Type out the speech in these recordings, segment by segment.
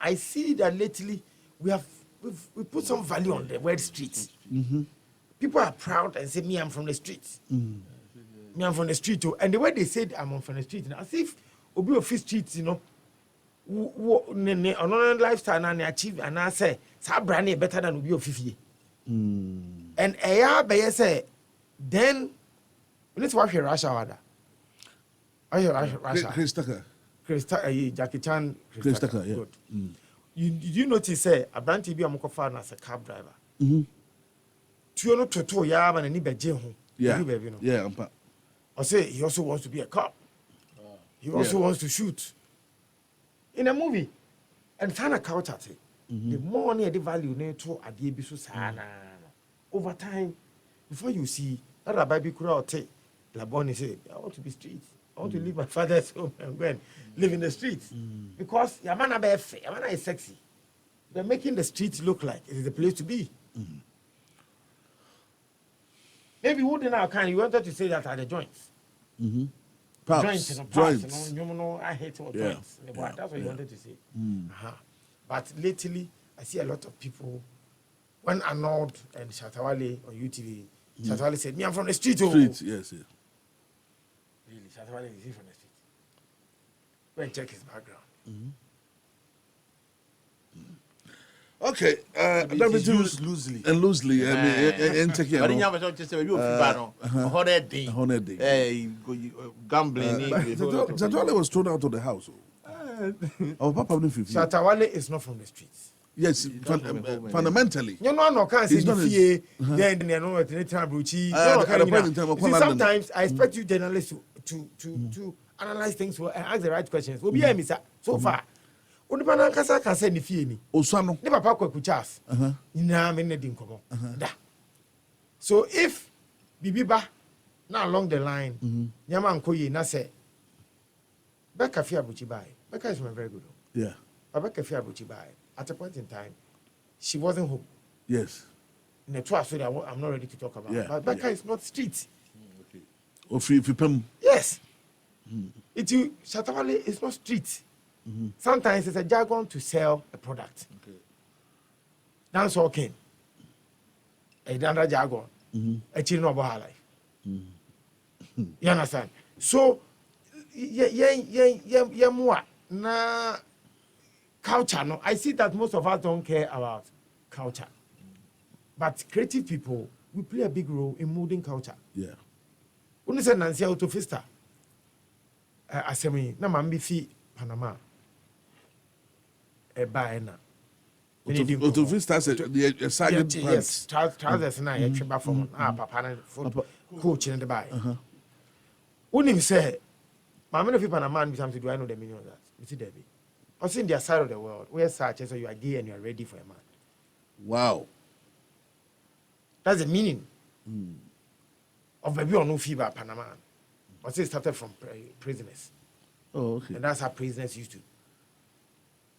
I see that lately we put some value on the word street. People are proud and say, me, I'm from the street. Me, I'm from the street too. And the way they said I'm from the street, as if Obi of street, you know, on lifestyle and achieve, and I say, Sabrani better than Obi of Fifi. And I say, then let's watch Russia. Russia. Jackie Chan. Chris Tucker, yeah. Good. You notice, say, a brand to be a mocofan as a cab driver. Tuono Toto Yam and any bedje home. Yeah. I say he also wants to be a cop. He also wants to shoot in a movie. And find a culture. The more near the value to a debisu sana. Over time, before you see that baby could take Laboni say, I want to be street. I want to leave my father's home and go and live in the streets. Because Yamana is sexy. They're making the streets look like it is the place to be. Maybe wouldn't our kind you wanted to say that at the joints. Joints. I hate all joints. That's what you wanted to say. But lately, I see a lot of people. When Arnold and Shatawale on UTV, Shatawale said, me, I'm from the street. Street, yes. Really, Shatawale is from the street. Go and check his background. Okay, used loosely. And loosely, I mean, and take care. But in Yamato, just a gambling. Shatawale was thrown out of the house. Papa Shatawale is not from the streets. Yes, fundamentally. You know, no can't say then you know at any time, sometimes I expect you journalists to analyze things and ask the right questions. We'll be here, Mister. So far, Udibana Kasa can say Nifieni. Osano. Never Papa Kuchas. So if Bibiba now along the line, Yaman Koye Nase Becca Fiabuchibai. Becca is very good. Yeah. Becca Fiabuchibai. At a point in time, she wasn't home. Yes. In the trust, so I'm not ready to talk about it. But Becca is not street. Or free pim. Yes. Shatawale is not street. Sometimes it's a jargon to sell a product. That's all came. Another jargon. A children of our life. You understand? So, na culture. No, I see that most of us don't care about culture, but creative people we play a big role in molding culture. Yeah. When you say Nancy Autofista, asemi na mambi fi Panama. Baena. Autofista said the sergeant yes, trousers na ye trimba from papa na coach in the buy. When him say, "Mamma fi Panama, do I know the meaning of that?" You see, Debbie. Also in their side of the world, where such as you are gay and you are ready for a man. Wow. That's the meaning of baby or no fever Panama. Also it started from prisoners. Oh, okay. And that's how prisoners used to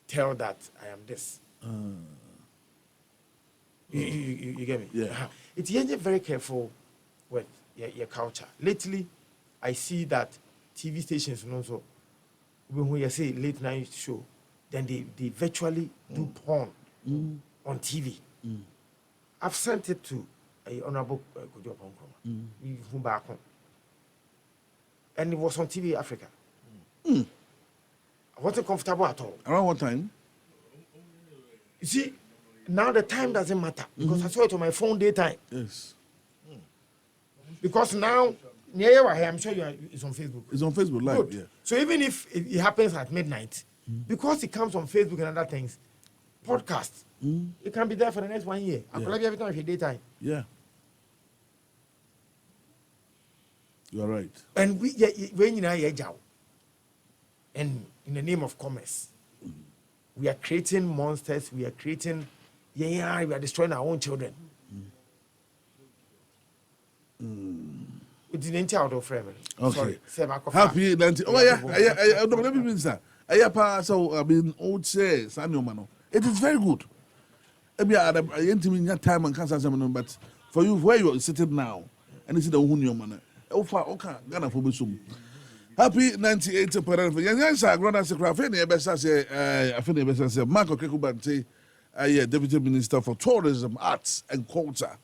tell that I am this. You get me? Yeah. It's very careful with your culture. Lately, I see that TV stations and also when you say late night show, then they virtually do porn on TV. I've sent it to a honorable Kojo Ponkroma, and it was on TV Africa. I wasn't comfortable at all. Around what time? You see, now the time doesn't matter because I saw it on my phone daytime. Yes. Because now, I'm sure it's on Facebook. It's on Facebook Live, Good. yeah. So even if it happens at midnight, because it comes on Facebook and other things, podcast, it can be there for the next 1 year. I collect every time of your daytime. Yeah. You are right. And when you know, and in the name of commerce, we are creating monsters. We are creating, we are destroying our own children. We didn't out of frame. Okay. Sorry. Happy 90. Oh yeah. I don't know sir. So I mean, old say, Sanyo. It is very good. Maybe I intimate time and cancer, but for you, where you are sitting now, and it's the Hunyo man. Oh, okay, Ghana for Busum. Happy 98th parent. Yansa Grana Secrafini, Bessa say, Afini Bessa say, Marco Okraku-Mantey, Deputy Minister for Tourism, Arts and Culture.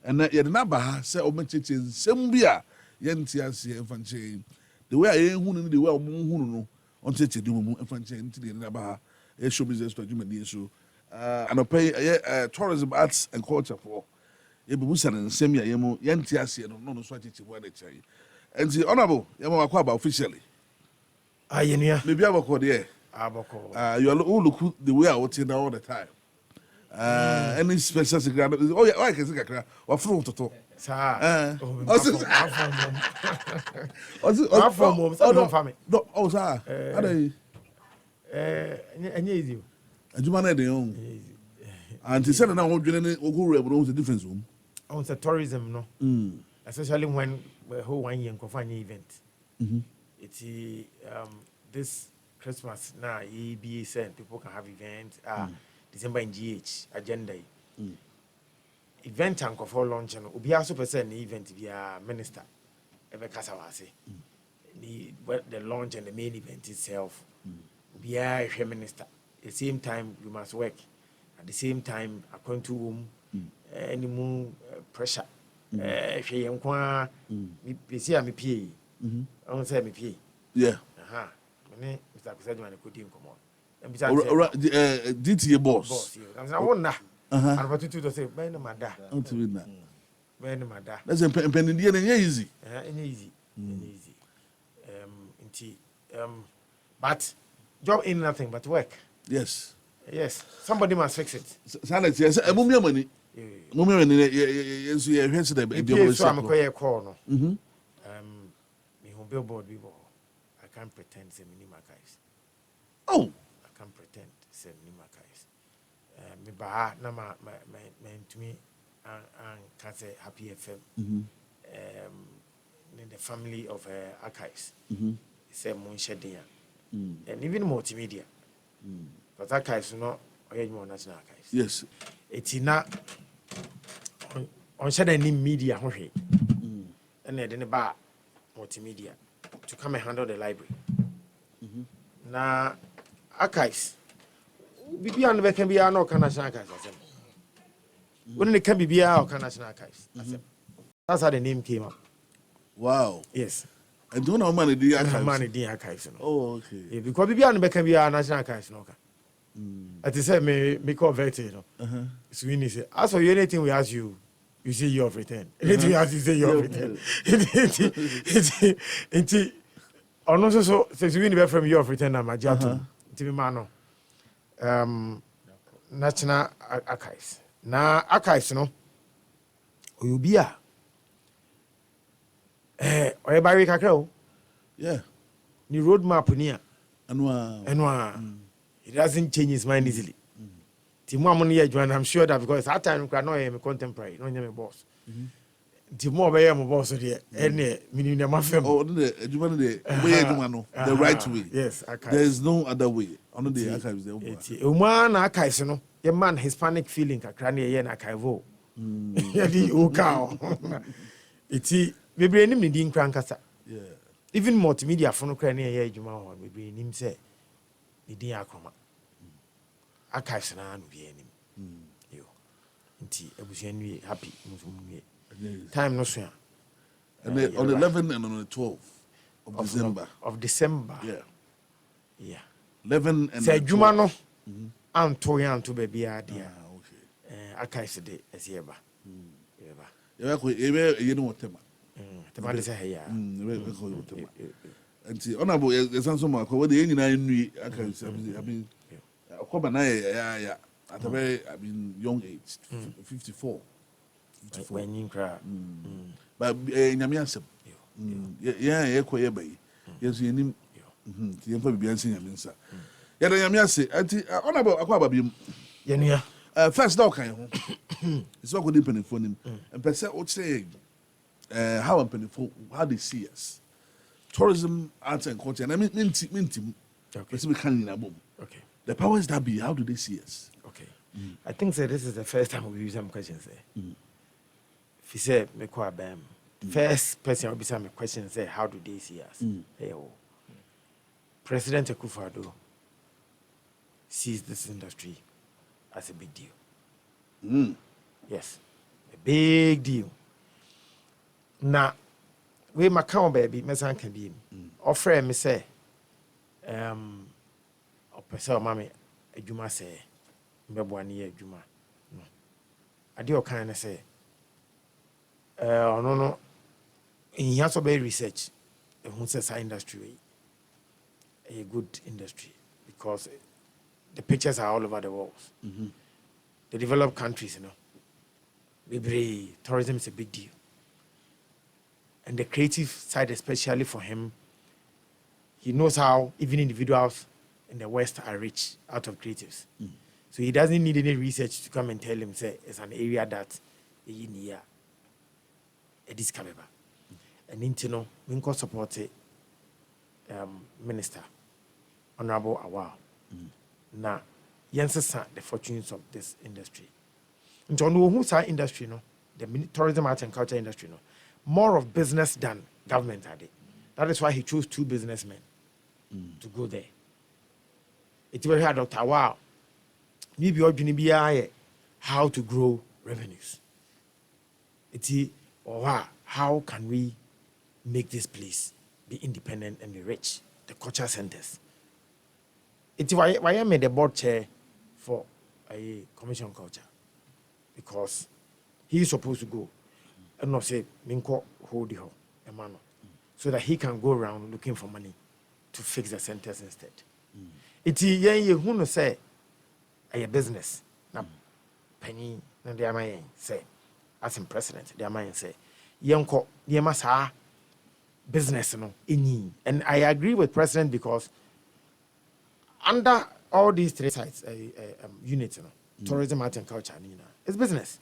And yet, Nabaha say, Omechi in Sembia, Yentiasi and Fanchain. The way I am the well moon on Titi Dumu and Fanchain to the Nabaha, a show business to human issue. And I pay tourism, arts and culture for. Ebubusa and Semia Yemo, Yantiasi and non Swati where they say. And the honorable Yamakwaba officially. Ayenia. Maybe I will call the Aboko. you all look the way I watch it all the time. Any special secret? Oh, yeah, I can say, or fruit to talk. Sir. Oh, sir. Are they? And you. And you manage the own. And he said, now, the difference room. On the tourism, no. Especially when we hold 1 year confinement event. It's this Christmas now. EBA said people can have events. December in GH agenda. Event and for launch and we also present the event via minister. Ebe Kasawase. The launch and the main event itself. We are a minister. At the same time, you must work. At the same time, according to whom any more pressure. If you inquire, me see me pay. I don't say me pay. Yeah. Mr. Kusadman could come on. And besides, DT boss. I wonder. And what you do to say, Ben Mada. Ben Mada. That's a penny easy. Easy. But job ain't nothing but work. Yes. Yes. Somebody must fix it. Silence, yes. I move your money. Moment, yes, you have answered the so I'm a call. Me home billboard people. I can't pretend say mini archives. Oh, I can't pretend say mini archives. Me bah na ma to me and can say Happy FM. In the family of archives. Say Monshedea. And even multimedia. But archives not or national archives. yes. It's not on any media, and then about multimedia to come and handle the library. Now, archives, we can be our national archives. When it can be our national archives, that's how the name came up. Wow. Yes. I don't know money the archives. Money the archives. Oh, okay. Because we can be our national archives. At the same me convert it. So we say, as for anything we ask you, you say you have returned. Anything we ask you say you have returned. It's also so since we need from you have returned na majatu. It's me mano. National archives. Na archives no. Oyubia. Oyebari kakra o. Yeah. Ni roadmap ni a. Anwa. He doesn't change his mind easily. I'm sure that because that time we cannot hear me contemporary, no my boss. Timo be my boss there. Any minimum mafia. Oh, the way the right way. Yes, archives. There is no other way. Only the archives there. Uma na archives no. Your man Hispanic feeling kakra na ye na archive. Yadi uka. Iti bebre nim ni din kran kasa. Yeah. Even multimedia for no kran na ye adwuma ho bebre nim say ni din akroma. Archives na no be anim. Yo. Nti abusian wi happy musum time no so ya. And on the 11th and on the 12th of December. Of December. Yeah. Yeah. 11 and say adwuma no anto ya anto ba bia dia. Okay. Archives de esieba. Yeah, you know what tema. Tema de say ya. And honorable there's some what the any archives I mean at a very young age, 54. When you cry. But Yamiasem, yeah, yes, you need the be answering Yaminsa. Yet Yamiase, honorable Aquabim. Yenia. First dog, it's not good depending for him. And per se, would say, how I'm penny for how they see us. Tourism, arts, and culture, and I mean, minty, okay, we can in a boom. Okay. The powers that be, how do they see us? Okay. I think this is the first time we use some questions there. If you say, me kwa bam, First person will be some question say, how do they see us? President Akufo-Addo sees this industry as a big deal. Yes, a big deal. Now, we my count baby, my son can be offer me say, person mommy, a juma say, Mebwani juma. No, I do kind of say, no. In here, so by research, who says our industry a good industry because the pictures are all over the world. The developed countries, tourism is a big deal. And the creative side, especially for him, he knows how even individuals in the West are rich out of creatives. So he doesn't need any research to come and tell him, say, it's an area that in here, it is capable. And Intino, Minko supported Minister Honorable Awal. Now, Yensa the fortunes of this industry. And John, who's our industry, the tourism, art, and culture industry, more of business than government are they. That is why he chose 2 businessmen to go there. It's very hard, Dr. Wow. Maybe you're how to grow revenues. It's how can we make this place be independent and be rich? The culture centers. It's why I made the board chair for a commission culture, because he is supposed to go and not say Minko hold the man, so that he can go around looking for money to fix the centers instead. It's who say a business na penny na the man say as in president the man say yenko yemasa business and I agree with president because under all these 3 sites units tourism, art and culture it's business.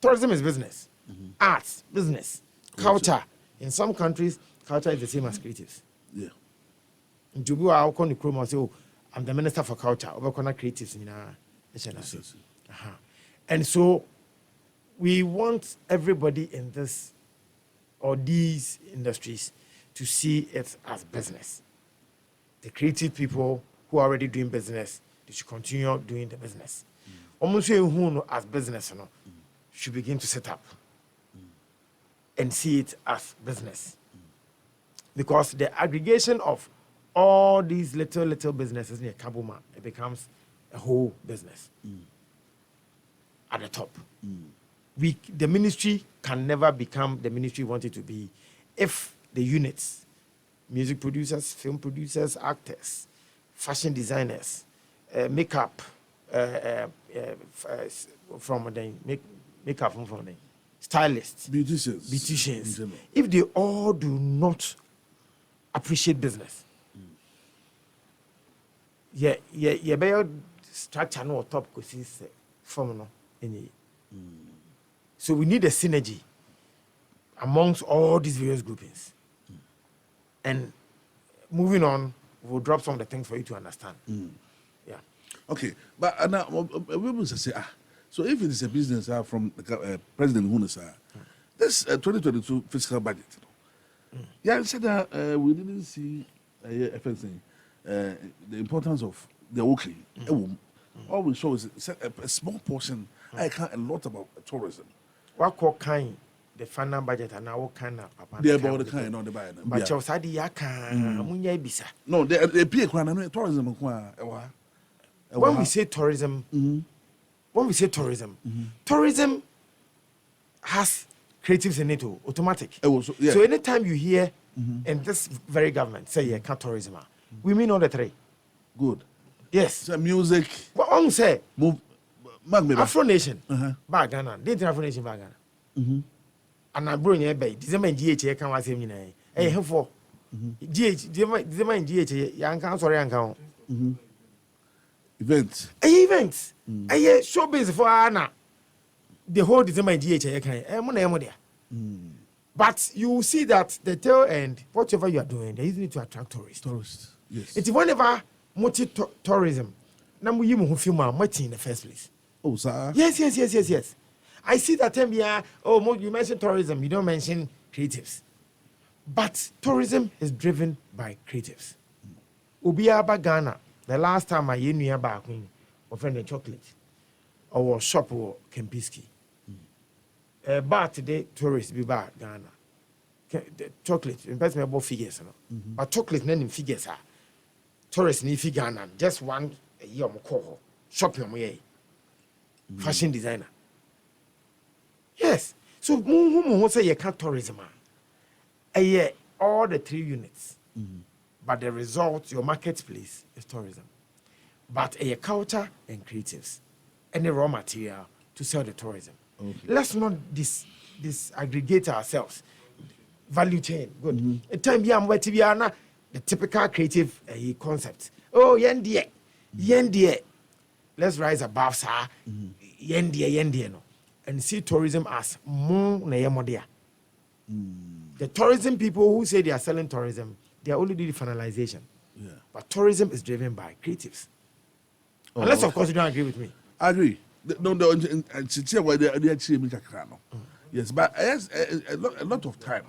Tourism is business. Arts business. Culture in some countries culture is the same as creatives. Say, I'm the minister for culture over creatives and so we want everybody in this or these industries to see it as business. The creative people who are already doing business, they should continue doing the business. Almost who as business should begin to set up and see it as business. Because the aggregation of all these little businesses near Kabuma, it becomes a whole business at the top. The ministry can never become the ministry we want it to be if the units, music producers, film producers, actors, fashion designers, makeup from the stylists, beauticians, if they all do not appreciate business, better structure no top because from no any. So we need a synergy amongst all these various groupings. And moving on, we'll drop some of the things for you to understand. Yeah. Okay, but now we will say, so if it is a business from the President Hunus, this 2022 fiscal budget, yeah, said that we didn't see the importance of the working. All we show is a small portion. I can't a lot about tourism. What kind the final budget and now what kind of they about the kind on the buy. But you said munya bisa. No, they pay tourism. When we say tourism, tourism has creatives in it too, automatic. So anytime you hear in this very government say you can't tourism, we mean all the 3. Good. Yes. So music. What on say? Move. Afro Nation. Back Ghana. Didn't Afro Nation back Ghana. And I bring you back. This is my GH. Can't say me. Hey, how for? GH. This is my GH. Young can sorry, young can. Events. Events. Hey, showbiz for Anna. The whole this is my GH. Can. But you will see that the tail end, whatever you are doing, they need to attract tourists. Yes. It's whenever tourism. Now we even film our in the first place. Oh, sir. Yes. I see that you mentioned tourism, you don't mention creatives. But tourism is driven by creatives. Ubiaba Ghana, the last time I knew about offering chocolate or shop or Kempinski. But today, tourists be back Ghana. The chocolate, investment about figures, but chocolate name figures are tourists need figure Ghana, just one a year more shop your way. Fashion designer. Yes. So who say you can't tourism? All the 3 units. But the result, your marketplace is tourism. But culture and creatives. Any raw material to sell the tourism. Okay. Let's not disaggregate ourselves. Value chain. Good. A time the typical creative concept. Oh, yendie. Let's rise above sir. Yendie no. And see tourism as more na The tourism people who say they are selling tourism, they are only doing the finalization. Yeah. But tourism is driven by creatives. Unless, of course, you don't agree with me. I agree. Yes, but a lot of time.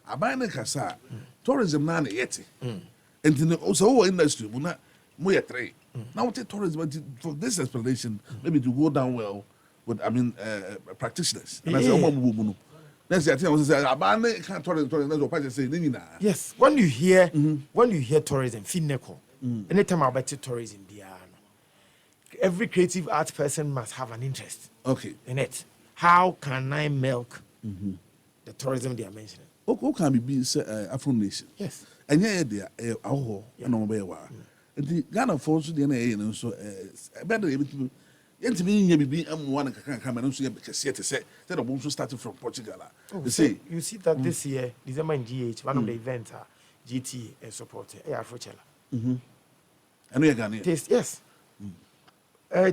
I buy a casa, tourism nan yeti. And also industry, but not three. Now, what tourism for this explanation, maybe to go down well with, practitioners. And I say, that's the thing. I was saying, I can't tourism. Yes, when you hear tourism, Finneco, anytime about tourism, every creative arts person must have an interest. Okay. In it. How can I milk the tourism they are mentioning? Who can be Afro Nation? Yes. And yeah, they are our and the Ghana force the NA, so better able to. Yet me be one can come and see because yet to say that I also started from Portugal. You see that this year, December in GH, one of the events are GT and supported Afrochella. And we are Ghana. Taste, yes.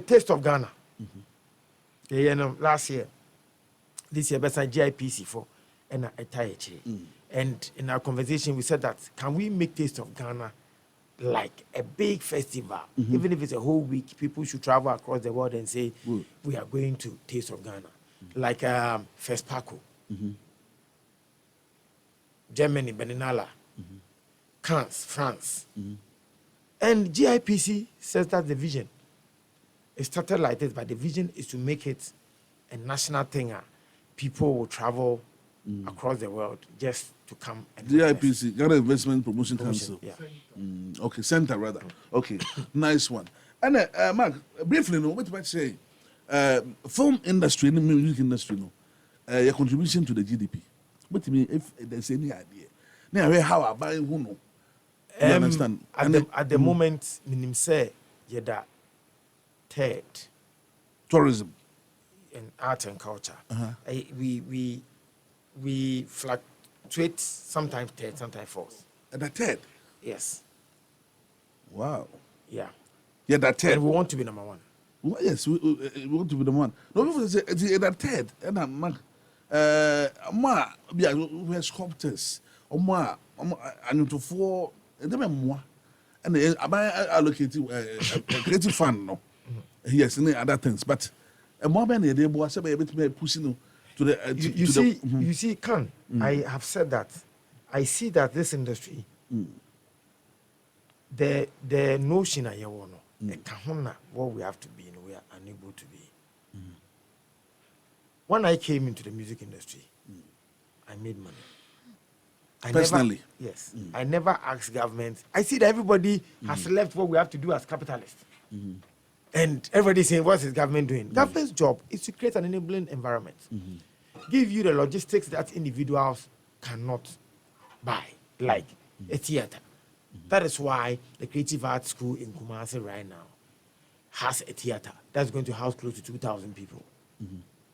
Taste of Ghana. Last year, this year, best GIPC for and a Taichi. And in our conversation, we said that can we make Taste of Ghana like a big festival? Even if it's a whole week, people should travel across the world and say, we are going to Taste of Ghana. Like Fespaco, Germany, Beninala, Cannes, France. And GIPC says that's the vision. It started like this, but the vision is to make it a national thing. People will travel across the world just to come and GIPC, Ghana Investment Promotion Council. Yeah. Okay, center rather. Okay, nice one. And Mark, briefly, what do I say? Film industry, the music industry, your contribution to the GDP. What do you mean if there's any idea? Now, how I buy who know? You understand? At the moment, minim say yeda third tourism in art and culture. We fluctuate sometimes third, sometimes fourth. At the third? Yes. Wow. Yeah. Yeah, that third. And we want to be number one. Well, yes, we want to be the one. No, people say it's that third. And I'm we are sculptors. And to four, and then more. And I allocated a creative fund. No, yes, and other things. But a more than a day, boy, I able to pushing to the. You see, Khan, I have said that. I see that this industry, the notion I want what we have to be and we are unable to be. When I came into the music industry, I made money. Personally? Yes. I never asked government. I see that everybody has left what we have to do as capitalists. And everybody saying, what's the government doing? Government's job is to create an enabling environment. Give you the logistics that individuals cannot buy, like a theater. That is why the Creative Arts School in Kumasi right now has a theater that's going to house close to 2,000 people.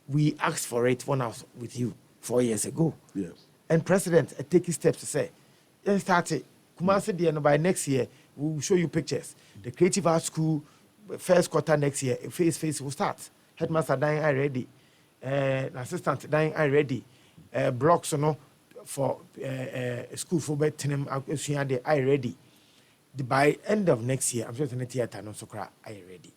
We asked for it when I was with you 4 years ago. Yes. And President taking steps to say, let's start it. Kumasi, and by next year, we'll show you pictures. The Creative Arts School, first quarter next year, phase will start. Headmaster dying already. Assistant dying already. Blocks, for school for better I ready. By end of next year, I'm just in the theater, no so cry I ready.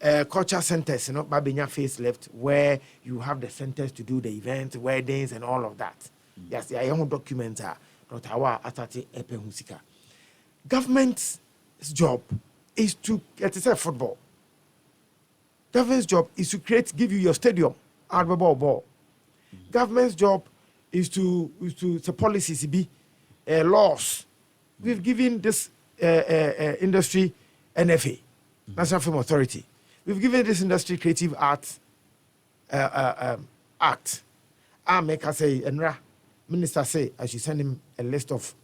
culture centers, Babenya facelift, where you have the centers to do the events, weddings, and all of that. Yes, the young documents are not our atati epe husika. Government's job is to get a football. Government's job is to give you your stadium, ball. Government's job is to the policies be laws. We've given this industry NFA, National Film Authority. We've given this industry Creative Arts Act. I make her say, and Minister say, I should send him a list of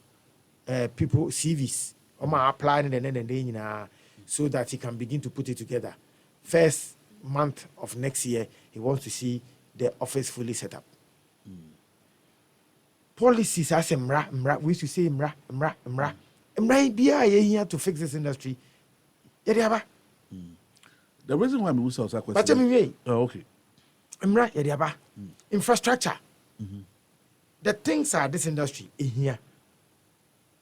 people CVs. Applying and then so that he can begin to put it together. First month of next year, he wants to see the office fully set up. Policies as mra. We used to say mra. Mra here to fix this industry. The reason why we saw that question. Okay. Mra infrastructure. The things are this industry in here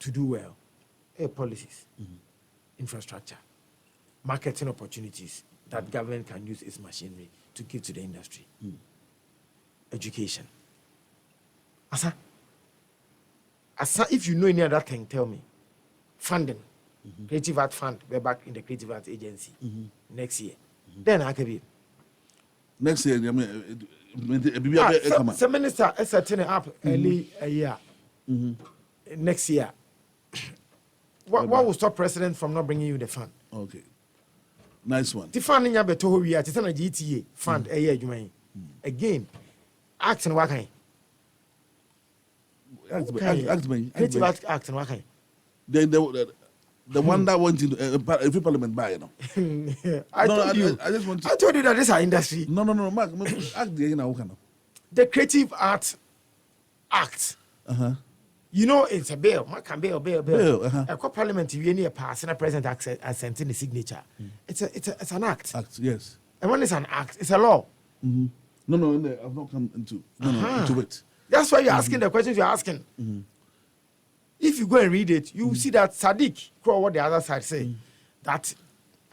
to do well. Policies, infrastructure, marketing opportunities that government can use its machinery to give to the industry, education. Asa, if you know any other thing, tell me. Funding, Creative Art Fund, we're back in the Creative Arts Agency next year. Then I can be. Next year, the minister is setting it up early a year. Next year. What will stop president from not bringing you the fund? Okay. Nice one. The fund in Yabeto, we are a GTA fund a year, you mean. Again, act and wakai. Creative act and wakai. The one that went into every parliament by, I told you that this is our industry. No, Mark, act the Creative Arts Act. It's a bill. Mark can bill. A parliament, you need a pass and a president assenting the signature. It's an act. Act, yes. And when it's an act, it's a law. No, I've not come into it. That's why you're asking the questions you're asking. If you go and read it, you will see that Sadiq, what the other side say, that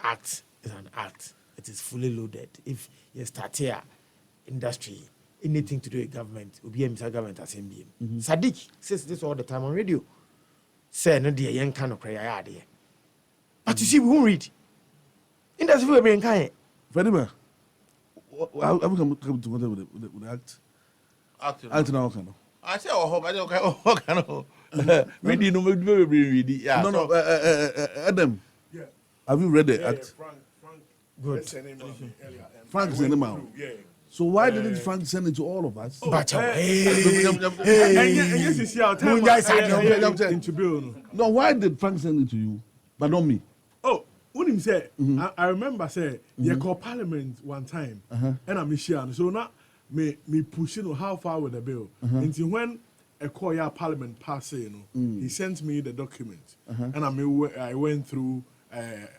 act is an act. It is fully loaded. If you start here, industry, anything to do with government, will be a government assembly. Sadiq says this all the time on radio. Say, no, dear, young kind of cry. But you see, we won't read. Industry will bring kind. Very how come to with the act? Act now, kind of. I say, oh, I don't know. Ready, no, ready. Yeah. No, Adam. Yeah. Have you read the act? Frank. Good. Frank sent him out. Yeah. So why didn't Frank send it to all of us? No, why did Frank send it to you, but not me? Oh, when him say, I remember say, you call Parliament one time, and I'm Michigan. So now me pushing how far with the bill. Until when a call your Parliament pass, he sent me the document, and I went through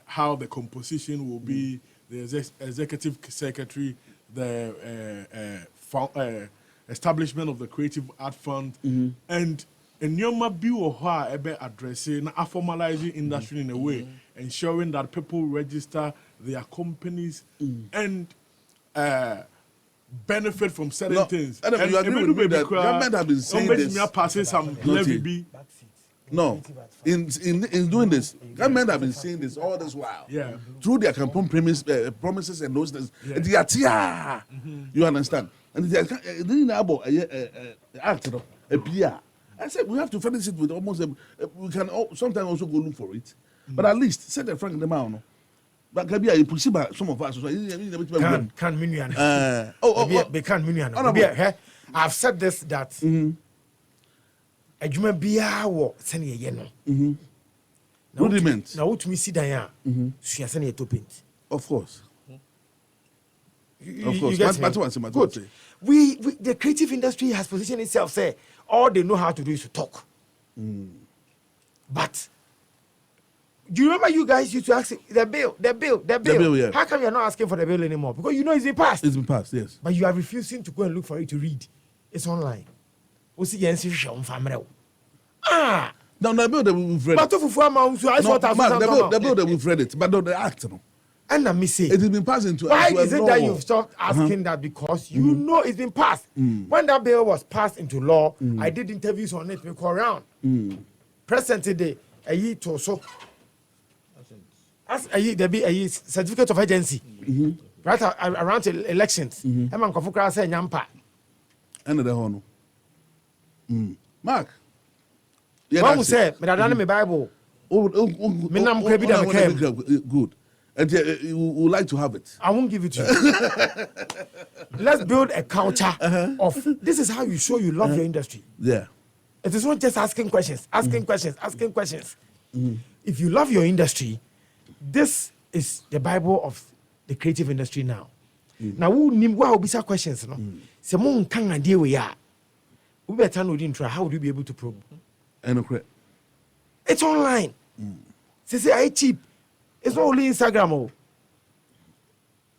how the composition will be, the executive secretary, the establishment of the Creative Art Fund, and your bill addressing formalizing industry in a way, ensuring that people register their companies and benefit from certain things. And you agree with me that government have been saying this. Passing some levy. No, in doing this, government have been saying this all this while. Yeah. Through their campaign promises and those things. Yeah. You understand? And they didn't have act a PR. I said we have to finish it with almost we can sometimes also go look for it, but at least set the frank them out. But can be impossible. Some of us can million. They can't million. I've said this that. Adwuma biya wo sene ye no rudiment na wotumi si dan a sua sene ye to paint. Of course. Good. We the creative industry has positioned itself say all they know how to do is to talk. But do you remember you guys used to ask the bill? Yeah. How come you're not asking for the bill anymore? Because you know it's been passed. It's been passed, yes. But you are refusing to go and look for it to read. It's online. No, the bill that we've read. But the bill that we've read it, but not the act. No. And I say, it has been passed into why into a is it law. that you've stopped asking that? Because you know it's been passed. When that bill was passed into law, I did interviews on it. We call around. Present today, a year to so. As a year, there be a certificate of agency. Right around elections. I'm on Kofukra say Nyampa. And the honor. Mark. One will say, "Me da me Bible." Good. And you would like to have it. I won't give it to you. Let's build a culture of this is how you show you love your industry. Yeah. It is not just asking questions. If you love your industry, this is the Bible of the creative industry now. Now, who will be some questions? No, someone can idea we are. We better know the how would you be able to probe? It's online. Say I cheap. It's not only Instagram. Oh.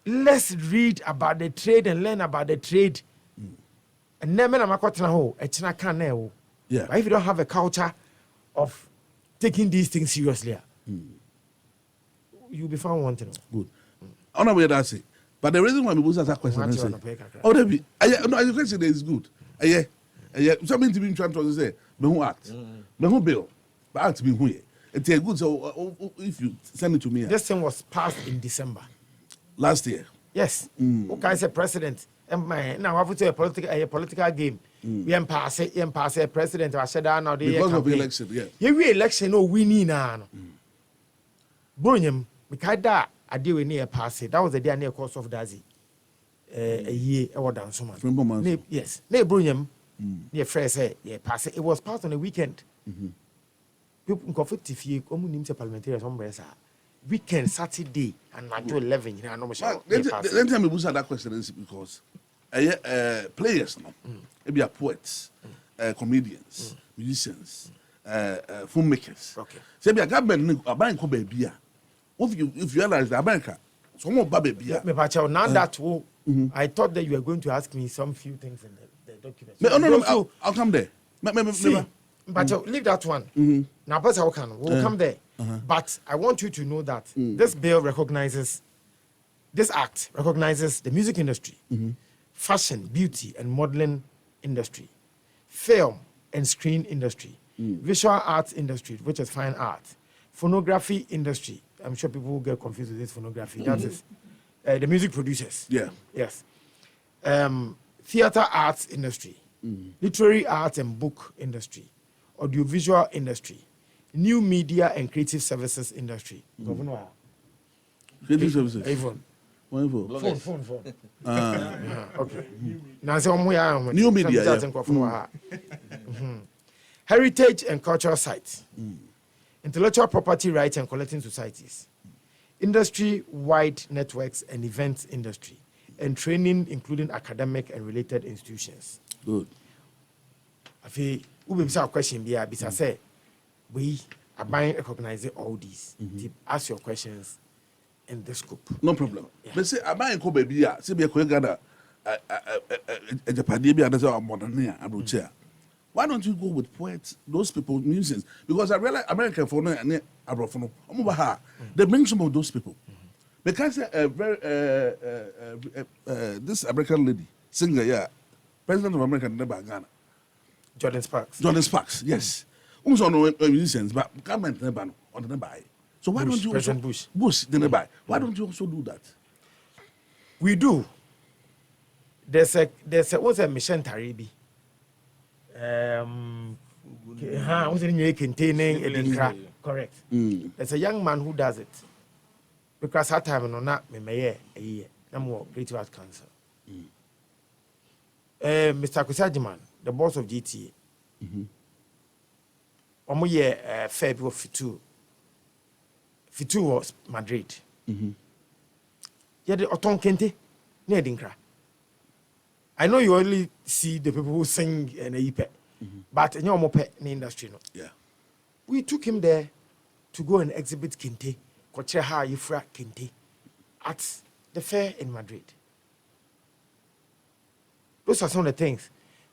Let's read about the trade and learn about the trade. And then I'm yeah. But if you don't have a culture of taking these things seriously, you'll be found wanting. Good. I don't know where that's it. But the reason why we ask that question is oh, Debbie, no, the question is good. Something to be trying to say, me who act, me who bill, but act me who ye. It's a good, so if you send it to me. This thing was passed in December. Last year? Yes. Okay, I said president. Now, I have to a political game. We pass a president. I said, now they because of election, yeah. You election, no winning now. Brunyam, because that I deal with near pass it. That was the day near course of Dazi. A year or down so much. Yes. Near Brunyam, near Fresh, yeah, pass it. It was passed on a weekend. People can fit if you come in to parliamentarians on weekend, Saturday, and I do 11. You know, then tell me who's that question is because players, no, maybe are poets, comedians, musicians, filmmakers. Okay. Say, be a government, a bank, baby. If you realize the America, some more baby. Now that I thought that you were going to ask me some few things in the document. No, I'll come there. But leave that one. Now, we'll come there. But I want you to know that this bill recognizes, this act recognizes the music industry, fashion, beauty, and modeling industry, film and screen industry, visual arts industry, which is fine art, phonography industry. I'm sure people will get confused with this phonography. That is the music producers. Yeah. Yes. Theater arts industry, literary arts and book industry, audiovisual industry, new media and creative services industry. Governor. Creative services. iPhone. Phone. Okay. Now, new media. Heritage and cultural sites, intellectual property rights and collecting societies, industry-wide networks and events industry, and training, including academic and related institutions. Good. I feel we have a question here because I say we are recognizing all these. Ask your questions in the scope. No problem. But say, I'm buying baby. See, be a quick gather. A Japanese be another modern here. Why don't you go with poets, those people, musicians? Because I realize American for no abroad for no. They bring some of those people. Because this American lady, singer, yeah, president of America, never Ghana. Jordan Sparks, yes. Also no musicians, but government never on the buy. So why don't you President also Bush the buy? Why don't you also do that? We do. There's a what's a Mission Taribi? What's it containing a correct. There's a young man who does it. Because that time no not me a year. No more creative arts council. Mr. Kusajiman, the boss of GTA. Omo ye February Fitu was Madrid. Yeah, the Oton Kente, near Dinkra. I know you only see the people who sing in a EP, but in your mope in the industry, no. Yeah. We took him there to go and exhibit Kente, Culture Hon Kente, at the fair in Madrid. Those are some of the things.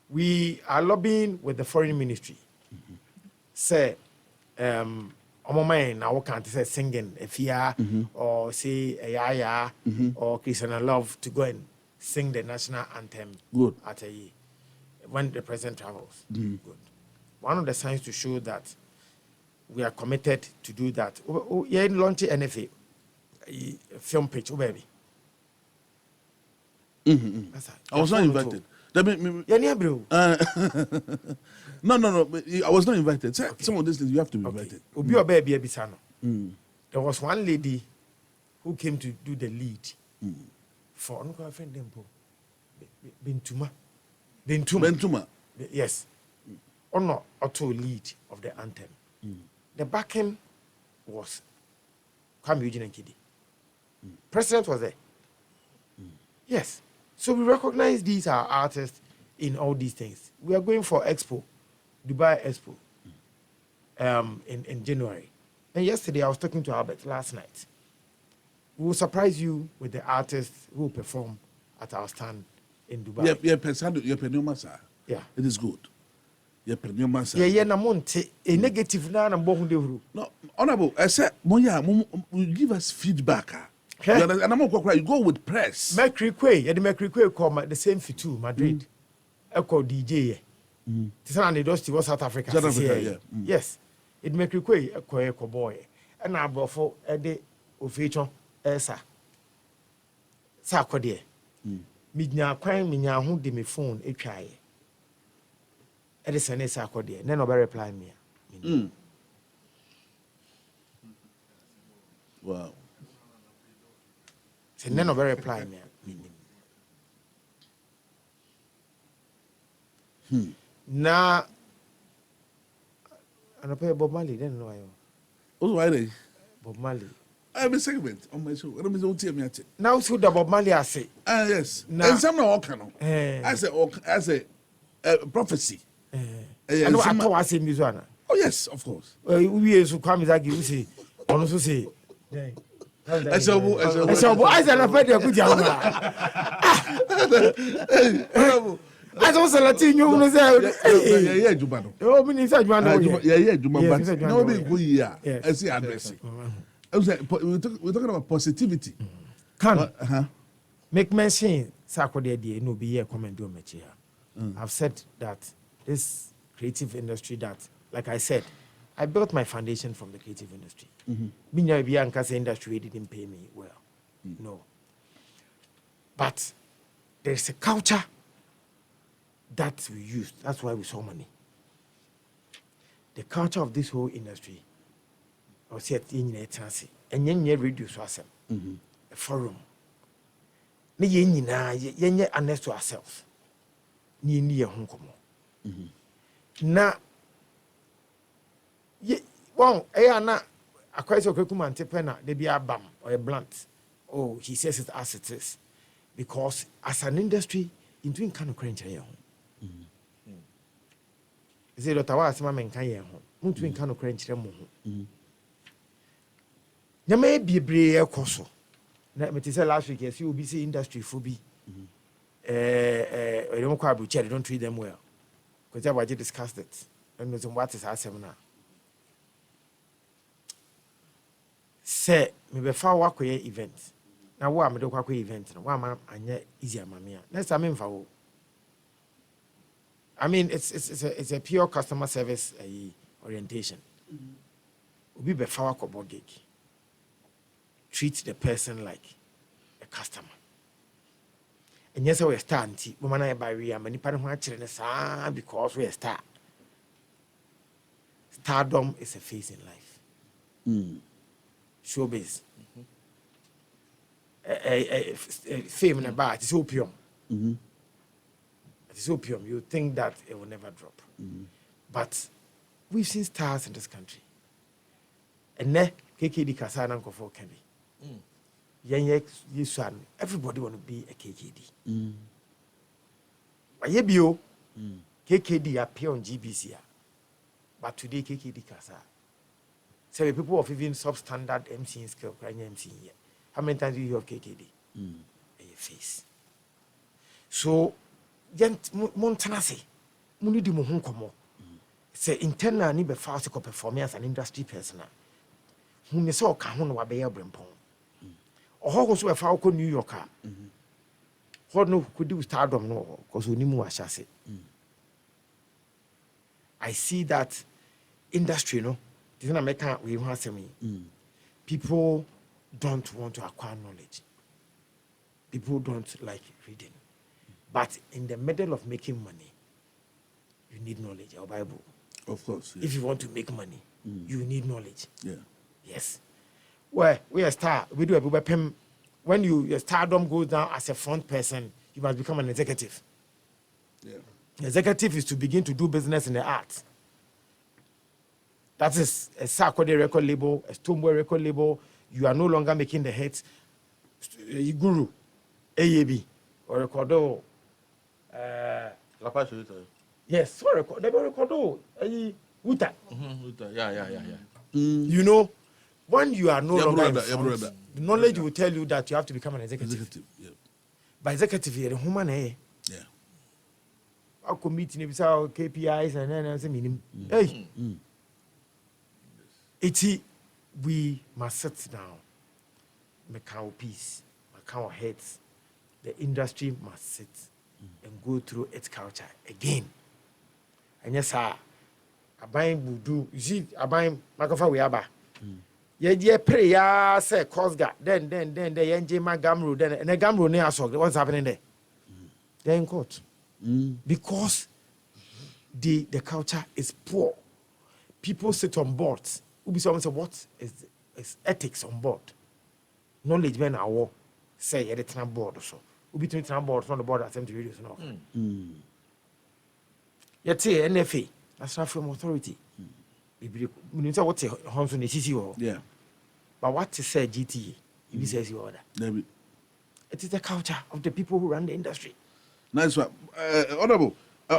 We are lobbying with the foreign ministry. Say, omo man na wo can't say singing Efia or say Yaya or Christian Love to go and sing the national anthem Good. at when the president travels. Good. One of the signs to show that we are committed to do that. Yeah, launch NFA film pitch, baby. I was not invited. That mean, yeah, bro. No. But I was not invited. Some of these things you have to be invited. Obi or baby Ebisano. There was one lady who came to do the lead for no friend Dempo. Bentuma. Yes. Ono auto lead of the anthem. The backing was Kwame Eugene Nkidi. President was there. Yes. So we recognize these are artists in all these things. We are going for Expo, Dubai Expo, in January. And yesterday I was talking to Albert last night. We will surprise you with the artists who will perform at our stand in Dubai. Yeah. It is good. Yeah, a negative na no, honorable, I said, you give us feedback. And you go with press. Mercury Quay come the same for two Madrid. Echo DJ. This one they just was South Africa. South Africa, yeah. Yes. It Mercury Quay echo boy. And I brought for a day of feature Esa. Sakode. Midnya kwan minya ho de me phone e twae. E de sene sakode. Na no be reply me. Wow. So none of her reply me. Na and I pay Bob Marley, then no. What's why they? Bob Marley. I have a segment on my show. Let me tell me. Now, so the Bob Marley I say. Yes. And some no can. As a prophecy. I know I say Mizwana. Oh yes, of course. We is who come is like you say. Also say. I saw I said I pay a good job. I don't say Latin, you know, yeah, Jubano. Oh, Minister Jubano. Yeah, Jubano. No big good year. I see addressing. We're talking about positivity. Can make mention Sakode no be a comment do me here. I've said that this creative industry that, like I said, I built my foundation from the creative industry. Minya Bianca's industry didn't pay me well. No. But there's a culture that we use. That's why we saw money. The culture of this whole industry, I was here in a chance, and yen reduce ourselves. A forum. Ni yen honest to ourselves. Ni home come. Na well, na akwa se Okraku-Mantey pena they be a bam or a blunt. Oh, he says it as it is. Because as an industry, into in kind of crunch here. Is it that I my men can hear home? Muntu in kind of crunch them. There may be a brave coso. Let me say last week, yes, you will be see industry phobia. I don't quite be don't treat them well. Because I already discussed it. And what is our seminar? Say, me be fa wa koye event. Na wa me do kwa koye event na wa ma anya easy amamia. Next time me fa wo. I mean it's a pure customer service orientation. Obi be fa wa ko gig. Treat the person like a customer. And yes, we star anti. We man buy we am nipa ho akire ne saa because we star. Stardom is a phase in life. Showbiz. Fame in a bar, it's opium. It's opium. You think that it will never drop. But we've seen stars in this country. And then, KKD Kasana Nkofo Kenny. Everybody want to be a KKD. But Yebio, KKD appear on GBC. But today, KKD Kasa. So people of even substandard MC skill, MC here. How many times do you hear of KKD? A face. So, Montanasi, Munidi Mohunkomo. Say internal ni be fast performing as an industry person. who ne so ka ho no wabe brempon oho so be fa ko New York a ho no could do Stardom no cause onimu wa hyase I see that industry no this na make we hu asem people don't want to acquire knowledge. People don't like reading. But in the middle of making money, you need knowledge, our Bible. Of course. Yeah. If you want to make money, you need knowledge. Yeah. Yes. Well, we are star. We do a when your stardom goes down as a front person, you must become an executive. Yeah. Executive is to begin to do business in the arts. That is a Sarkodie record label, a Stonewall record label. You are no longer making the hits. Guru, AAB, or Recordo. Yes, sorry, they will Recordo. Uta. Yeah. You know, when you are no longer in brother, front, the knowledge will tell you that you have to become an executive. Yeah. By executive, you're a human. Yeah. I'll commit in KPIs and then I say, hey. We must sit down, make our peace, make our heads. The industry must sit and go through its culture again. And yes, sir, I buy Budu. You see, I buy Makafa Weaba. Yeah, pray, yeah, say, Cosga. Then, the NJ Gamro, then, and the Gamro near us. What's happening there? They're in court. Because the culture is poor. People sit on boards. Someone say, what is ethics on board? Knowledge when I war say you're the board or so. Ubi to board from the board at 70 videos. No. Yet say NFA, National Film Authority. You say what's a Honson CCO? Yeah. But what to say GT? If he says you order. It is the culture of the people who run the industry. Nice one. Honorable,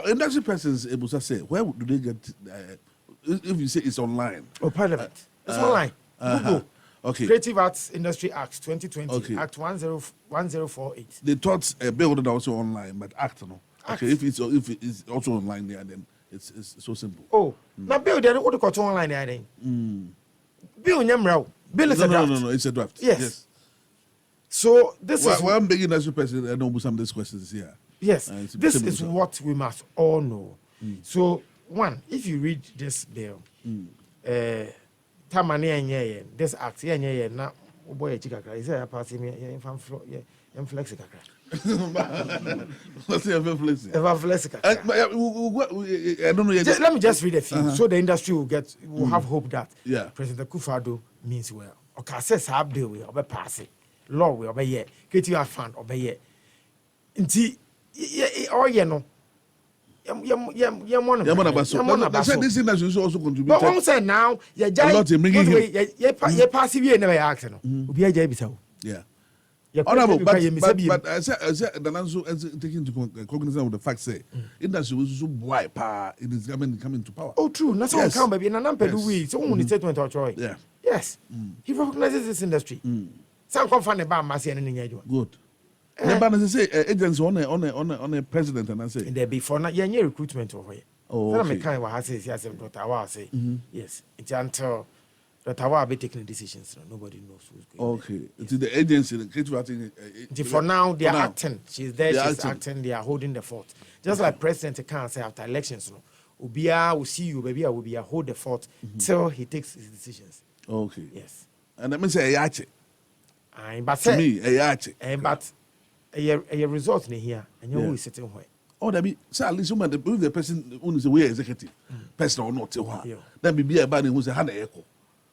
industry persons able to say, where do they get if you say it's online? Oh, Parliament. It's online. Google. Okay. Creative Arts Industry Act 2020, Okay. Act 1048. They thought a bill that also online, but act no. Act. Okay, if it's also online there, then it's so simple. Oh, now bill there what do you online there then? Bill nyamra. Bill is a draft. No, it's a draft. Yes. So this is I'm begging industry person. I know some of these questions here. yes. It's This simple, is so. what we must all know. So one, if you read this bill, tamani enye this act enye na boy chikakra. He say pass me em flex kakra. Let's see if it's Ever flex kakra. I don't know yet. Let me just read a few so the industry will have hope that Yeah. President Akufo-Addo means well. Okay, says our bill will obey pass it. Law will obey here. Creative Art Fund obey here. Nti no. That's why this industry is also contributed. But one say now, you lot in bringing him. you pass it never ask no. Obi aja bisa. Yeah. You Honorable, but I said the also taking into cognizance of the fact say industry was so wide it is coming to power. Oh true, that's all come baby. Na nampedu we. So when statement or choice. Yeah. Yes. He recognizes this industry. Some come find about Masi and Ninja. Good. But say agents on a president and I say And there before na yenye recruitment over here. Oh, So okay. me kind wa say Dr. Awa say. Yes. It's until Dr. Awa be taking decisions. Nobody knows who's going. okay. It's the agency, the creative acting. For now, they are acting. She's there, They're she's acting, they are holding the fort. Just like President can't say after elections, Ubia will see you, baby, I will be a hold the fort till he takes his decisions. Okay. Yes. And let me say yache. But To me, a yache. but a result in here, and you're always sitting where. Oh, that be so at least woman the person who is away executive, person or not, Yeah. then be a bad who's a hand echo.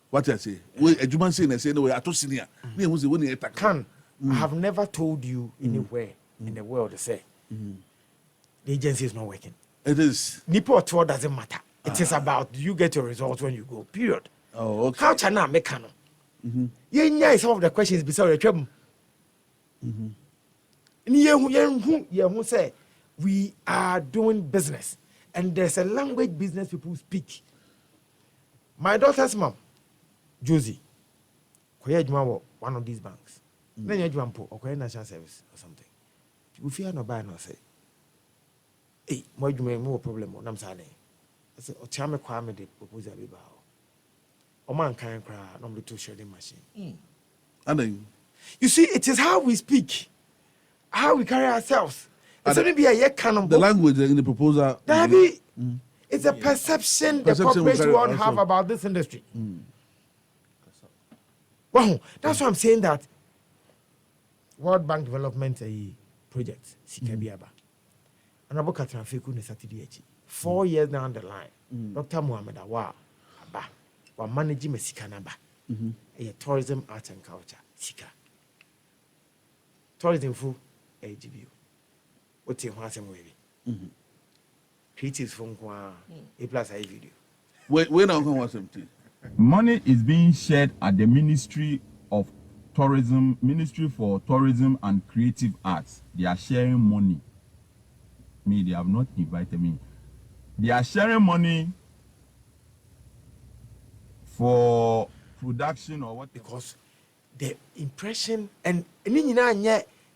What I say, we a Juman saying and say no way at senior. Me who's the winning attack. I have never told you anywhere in the world to say the agency is not working. It is. Nipo tour doesn't matter. It is about you get your results when you go. Period. Oh, okay. Culture now make canon. Yeah, some of the questions beside the trouble. Who say we are doing business, and there's a language business people speak. My daughter's mom, Josie, one of these banks. Then you jump or national service or something. You fear no buy no say. Hey, more problem or I'm saying. I said, Ochame Kwame de proposal about. Oman can cry, normally to shredding machine. And then You see, it is how we speak, how we carry ourselves. It's only be a year canon. the language in the proposal. Debbie, it's a perception the Perception we corporate carry world also. have about this industry. Well, that's why I'm saying that World Bank Development Project, Sikabiaba, and Abu Katrafiku Nesatidiachi. 4 years down the line, Dr. Muhammad Awa, Abba, were managing Mesikanaba, a tourism, art and culture, Sika. Tourism for AGBU. What's your handsome way? Creatives from A plus I video. We're not going to watch something. Money is being shared at the Ministry of Tourism, Ministry for Tourism and Creative Arts. They are sharing money. Me, they have not invited me. They are sharing money for production or what? Because the impression and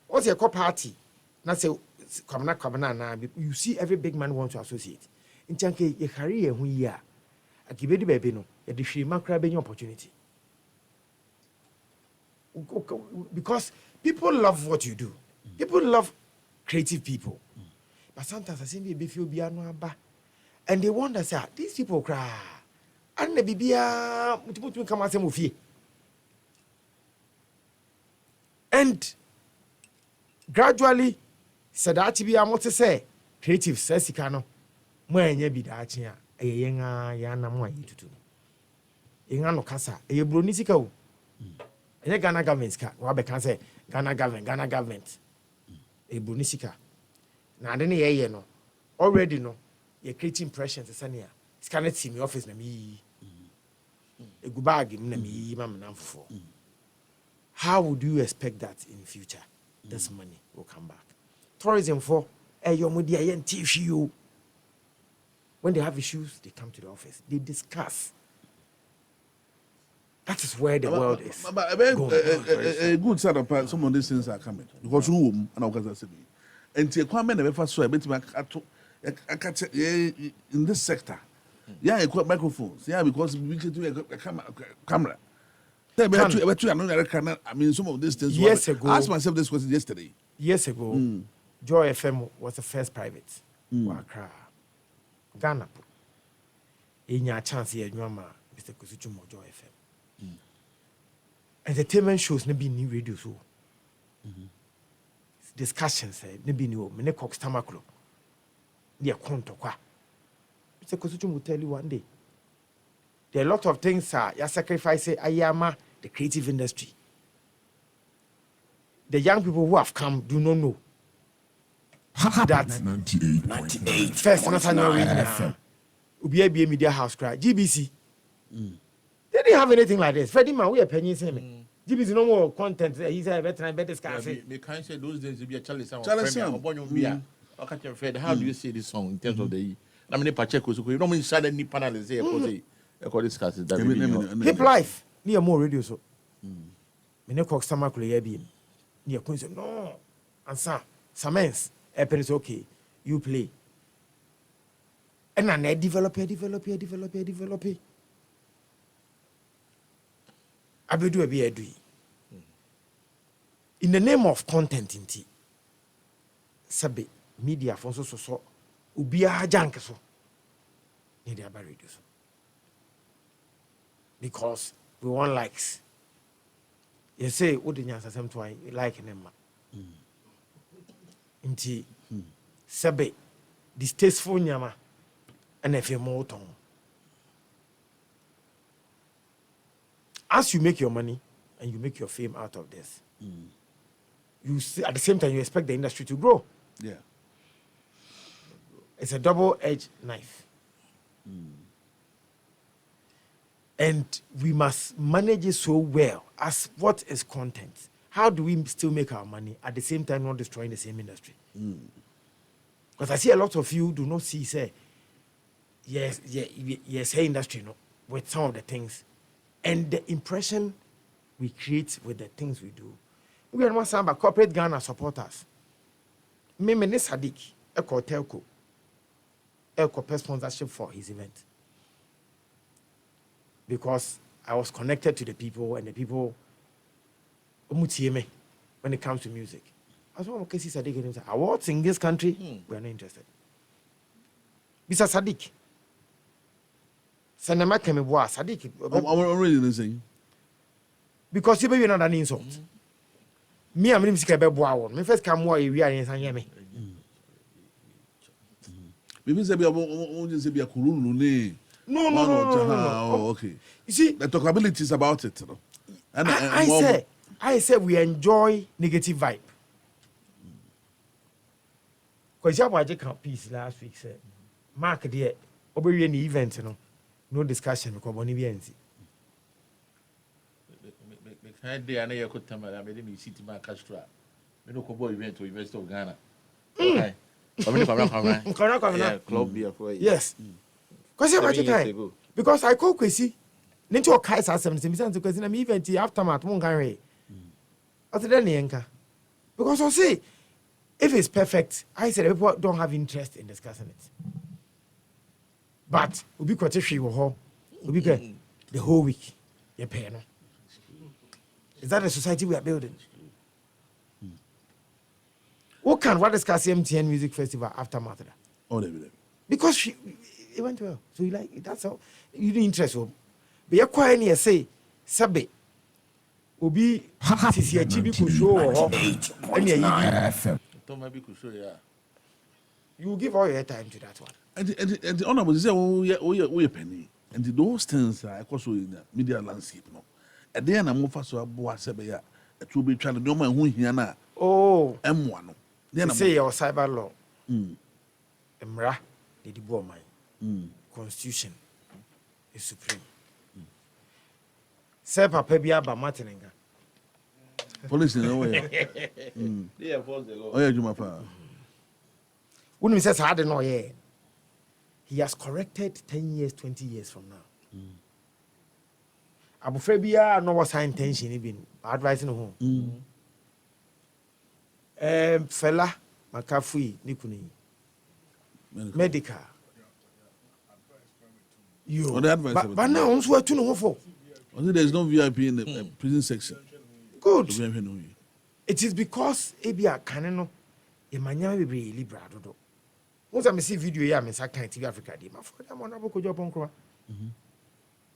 what's your party? Not say you see every big man wants to associate. In Chanke, a career who ya a Kibedi baby no, a different macra opportunity. Because people love what you do. People love creative people. But sometimes I see they feel biano aba. And they wonder, say, these people cry. And the bibia mutu come as a and gradually, said that to be a motor say, creative says he cannot. When you be that here, a younger yana more to do. Ingano Casa, a Brunisiko. A Ghana government, Robert can say, Ghana government. A Brunisika. Now, then, you know, already know, you're creating impressions, a sanya. Scannet see me office, na me. A good bag, na me, mamma, for. How would you expect that in the future? This money will come back. Tourism for you. When they have issues, they come to the office. They discuss. That is where the world is. But a good side of some of these things are coming. Because whom and I say, and to come in first so I bet in this sector. Yeah, I got microphones. Yeah, because we can do a camera. I mean, some of these things. Years ago, I asked myself this question yesterday. Years ago, Joy FM was the first private. Wakra. Ghana. In your chance here, Mr. Kusuchumo Joy FM. Entertainment shows never new radio so. Discussions never new. Mene Cox Tamaklo. They are kwa. Mr. Kusuchumo will tell you one day. There are a lot of things you sacrifice ayama the creative industry. The young people who have come do not know that 98 first national radio Ubi media house cry GBC. They didn't have anything like this. Freddie man, we are penny same. GBC no more content. He said better discuss it. Me can't say those days to be a Charlie Sound. Charlie Sound. Fred, how do you see this song in terms of the I mean Pacheco so you normally share any panel and say discuss it. Hip life near more radio so. Me Cox Tamaklo here be. Near Quincy no. Answer. Samens. Is okay. You play. And then I develop. I be do a be in the name of content in tea. Sabe media for so ubia jank so. Need the radio so. Because we want likes. You say, what did you answer some to like them? Inti sabe distasteful nyama and if you more tongue. As you make your money and you make your fame out of this, you see, at the same time you expect the industry to grow. Yeah. It's a double-edged knife. And we must manage it so well as what is content. How do we still make our money at the same time not destroying the same industry? Because I see a lot of you do not see, say, yes, industry, no, with some of the things. And the impression we create with the things we do. We are not saying about corporate Ghana supporters. Me Sadiq, Eko Telco, Eko sponsorship for his event. Because I was connected to the people, and the people me when it comes to music. I was one of Casey Sadiq and he said, awards in this country, we are not interested. Mr. Sadiq. Sanama Kemibwa, Sadiq. I'm really listening. Because you're not an insult. Me, I'm Mr. Beboa. My first come where we are in San Yemi. Maybe say be a kurulu. No. Oh, okay. You see, the talkability is about it. No? And I said we enjoy negative vibe. Because you have a piece last week said, Mark dear, over any event, no discussion because money be empty. I know you could tell me that I made me sit in my castra. We don't go event to University of Ghana. Okay. Club beer for yes. Because you have a time. Because I call Kwesi. Ninto Kais has 70% because in an event aftermath won't carry. Other than the because I say, if it's perfect, I said people don't have interest in discussing it. But we'll be quite a few we'll be the whole week. You pay no. Is that the society we are building? What discuss MTN Music Festival aftermath? Oh, they because it went well. So you like that's all. You didn't interest you. But you're quite near say, Sabe. Obi sisi achibi kusho you will give all your time to that one. And the honorable say, oh, penny. And those things are also in the media landscape. No, at the end, I'm more fast to Boa Sebeya, it will be trying to do my own here. Oh, M1. Then I say your cyber law. Emra, the Dibo mine. Constitution is supreme. Say Papa Biaba Martininga. Police in the way. Oh, yeah, Jumapa. When he says, I don't know, yeah. He has corrected 10 years, 20 years from now. Abu Frebia, no was high intention, even advising home. Fella, Makafui, Nikuni. Medical. You. But now, I'm swear to know for. There's no VIP in the prison section. Good. It is because Abia Canano, Emmanuel will be Libra. Once I see video here, I can't TV Africa. I'm on a job on.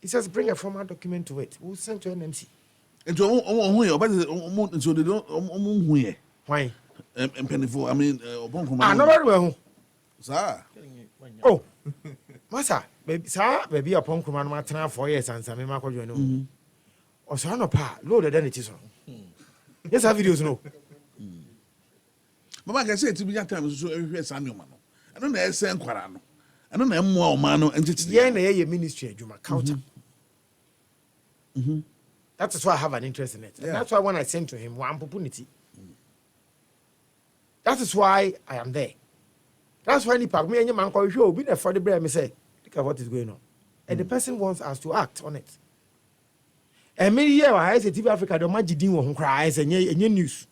He says, bring a formal document to it. We'll send to NMC. And so they don't. Why? And penny for, I mean, not very well. Sir. Oh, Massa, baby, sir, baby, upon command, Martin 4 years and some Marco, you know. Or son of pa, loaded than it is. Yes, I videos no. But like I said, to be at times, so every Samuel Mano. I don't know, San Quarano. I don't know more Mano and just yeah, ministry, Juma Culture. That is why I have an interest in it. And that's why when I sent to him, one opportunity. That is why I am there. That's why me and your man call you, be there for the bread, me say, look at what is going on. And the person wants us to act on it. And many years, I say TV Africa, the magic didn't want to cry, and your news.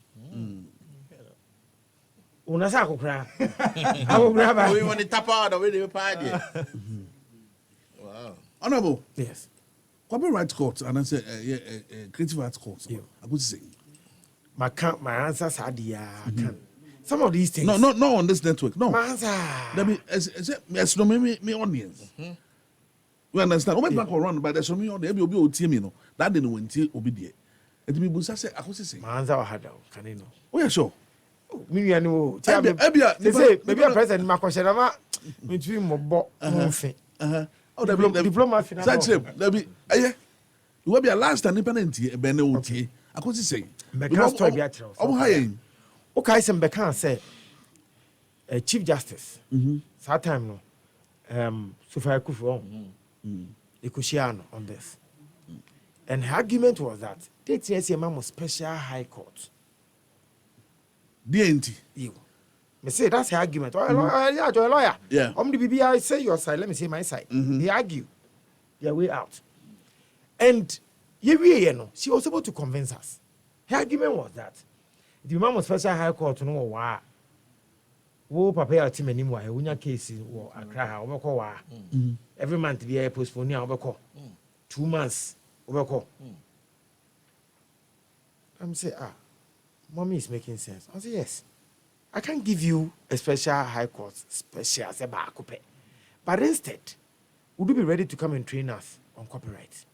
Unasa ko kra. Awo graba. We want to tap out of the party. Wow. Honorable. Yes. Copyright court and I say creative arts court. I could say. My answers are the some of these things. No on this network. No. My answer. Let me as no me audience. You understand? When back around but there's some audience be o tie me no. That didn't went obi there. It be busa say I could say. My answer had can you know? Oh yeah sure. Me no. They say maybe a president Makosherama between mobo monfe. Oh, diploma final. That's it. There be you will be a last independent e be na otie. I could say. Because story be at you. Oh high. Okay, some Bekan say Chief Justice. That time no. Sufai Kufu Ikusiano on this. And her argument was that TTS was special high court. didnt. You. Me say that's her argument. Oh, lawyer. Yeah. The BBI say your side, let me say my side. They argue their way out. And she was able to convince us. Her argument was that the man was special high court no wa. Wo papa ya team anim wa unya case wo Accra ha obeko wa. Every month be postpone ya obeko. 2 months Obeko. I'm saying, mommy is making sense. I say, yes. I can't give you a special high court, special, but instead, would you be ready to come and train us on copyright?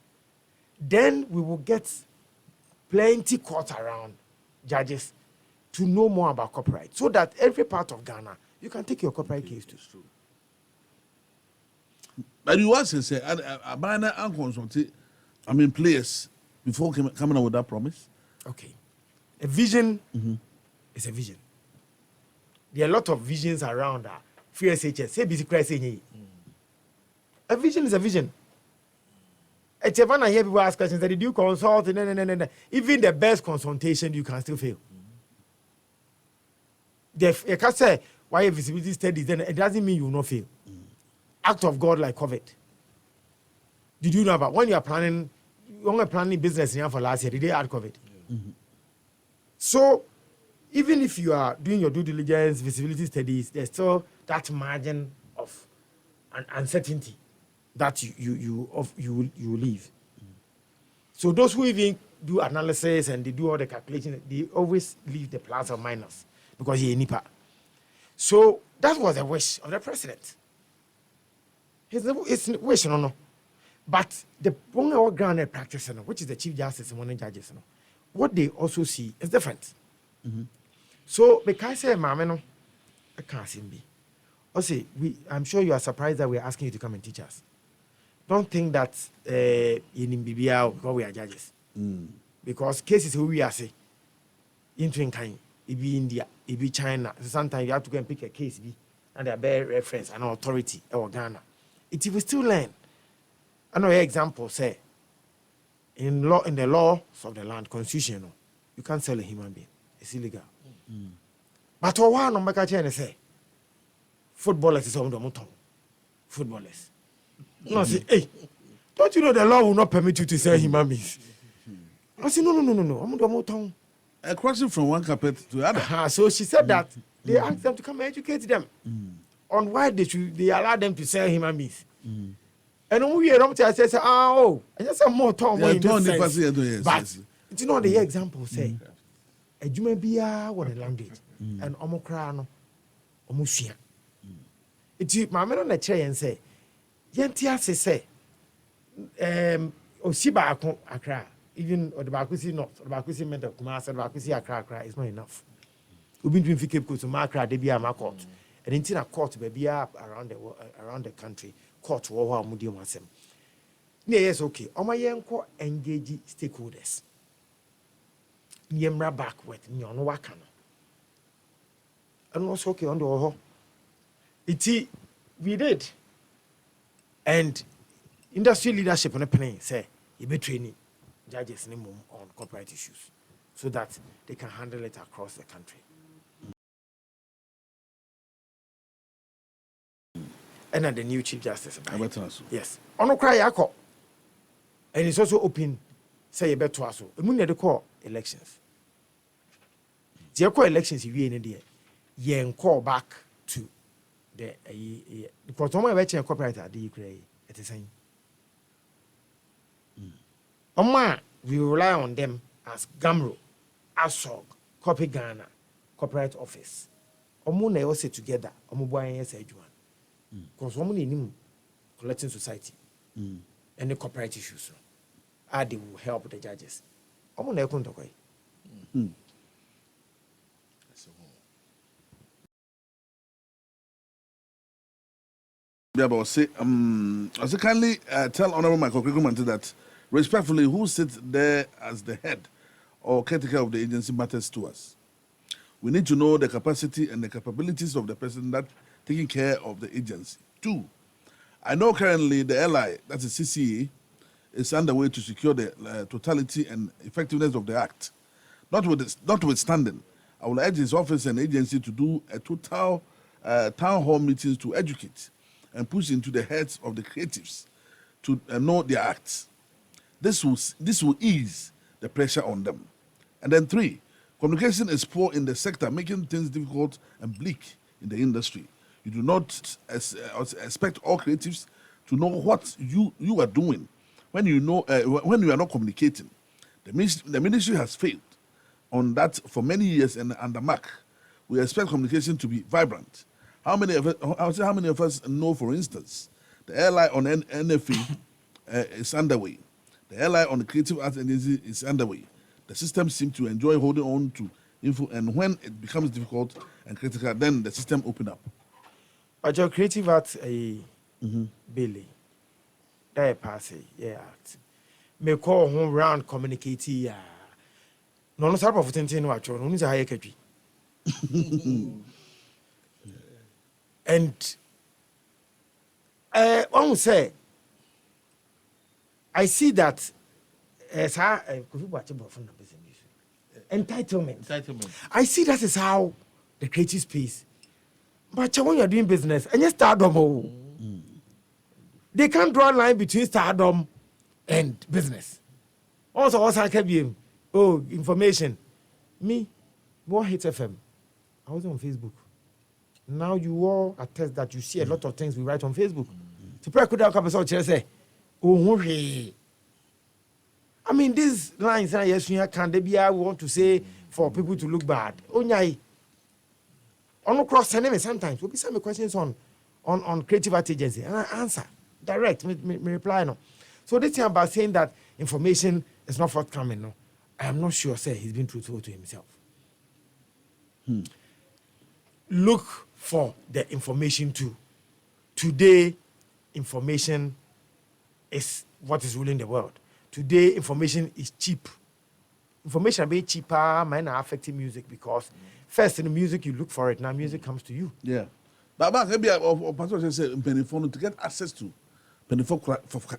Then we will get plenty court around judges to know more about copyright, so that every part of Ghana, you can take your copyright case to. But you also say, I banner and consult, players before coming out with that promise. Okay. A vision is a vision. There are a lot of visions around that. Free SHS, say busy Christ. A vision is a vision. It's a when I hear people ask questions, that did you consult? No. Even the best consultation, you can still fail. You can say, why a visibility studies, then it doesn't mean you will not fail. Act of God like COVID. Did you know about when you are planning business in for last year, did they add COVID? So, even if you are doing your due diligence, visibility studies, there's still that margin of uncertainty that you will leave. So those who even do analysis and they do all the calculations, they always leave the plus or minus because he nipa. So that was a wish of the president. His wish, no. But the one our grounded practice, which is the chief justice and one judges, what they also see is different. So because I say, Mama, I can't see me. Also, I'm sure you are surprised that we're asking you to come and teach us. Don't think that in BBL because we are judges. Because cases who we are say, in kind, it be India, it be China. So sometimes you have to go and pick a case and they bear reference and authority or Ghana. It will still learn. I know an example say in the laws of the land, constitution, you can't sell a human being. It's illegal. But one no make a say footballers is on the mountain. Footballers. No, say, hey, don't you know the law will not permit you to sell human beings? I say, no. I'm on the mountain. Crossing from one carpet to the other. So she said that they asked them to come and educate them on why they allow them to sell human beings. And when we are I said, I just have more time. But you know the example say, a human being what a language and omokrano omusia. It's my man on the chair and say, Yantia say, Osiba Accra, even or the Bakusi North, or the Bakusi Mental Kumasa, the Bakusi Accra is not enough. We've been doing Fikip to Makra, they be a court, and in a court, baby up around the country, court, war, Mudium Wasem. Yes, okay. My yanko engage stakeholders. Niemra back with Nyon Wakano. And also okay on the whole. We did. And industry leadership on the plane say you be training judges on corporate issues so that they can handle it across the country. And then the new chief justice. Yes. Ono cry yako. And it's also open say you better also. They call elections. The elections you call back to the because some of the corporate are the it is saying. We rely on them as Gamro, ASOG, Copy Ghana, Corporate Office. Omuna also together, Omubuan Edjuan. Because Omuni collecting society and the corporate issues. They will help the judges. Omuna Kuntokoi. I say, kindly tell Honorable Michael Okraku-Mantey that respectfully, who sits there as the head or caretaker of the agency matters to us. We need to know the capacity and the capabilities of the person that taking care of the agency. 2, I know currently the LI, that's the CCE, is underway to secure the totality and effectiveness of the act. Notwithstanding, I will urge his office and agency to do a total town hall meetings to educate and push into the heads of the creatives to know their acts. This will ease the pressure on them. And then 3, communication is poor in the sector, making things difficult and bleak in the industry. You do not expect all creatives to know what you are doing when you know when you are not communicating, the ministry has failed on that for many years and under Mark. We expect communication to be vibrant. How many of us know, for instance, the airline on NFA is underway. The airline on the Creative Arts Agency is underway. The system seems to enjoy holding on to info, and when it becomes difficult and critical, then the system open up. But your Creative Arts Billy, that pass yeah. Me call home round communicating no start of thinking what you know is a higher country. And one say I see that as how entitlement. I see that is how the creative space. But when you're doing business and you Stardom, they can't draw a line between Stardom and business. Also, I can be information. Me, more hit FM. I was on Facebook. Now you all attest that you see a lot of things we write on Facebook. To pray could have say, I mean, these lines can they be I want to say for people to look bad. On cross sending me sometimes will be some questions on creative art agency and I answer direct me reply no. So this thing about saying that information is not forthcoming, no, I am not sure. Say he's been truthful to himself. Look for the information too. Today, information is what is ruling the world. Today, information is cheap. Information is cheaper, might not affect music because first in the music you look for it. Now music comes to you. Yeah, but maybe Pastor say to get access to for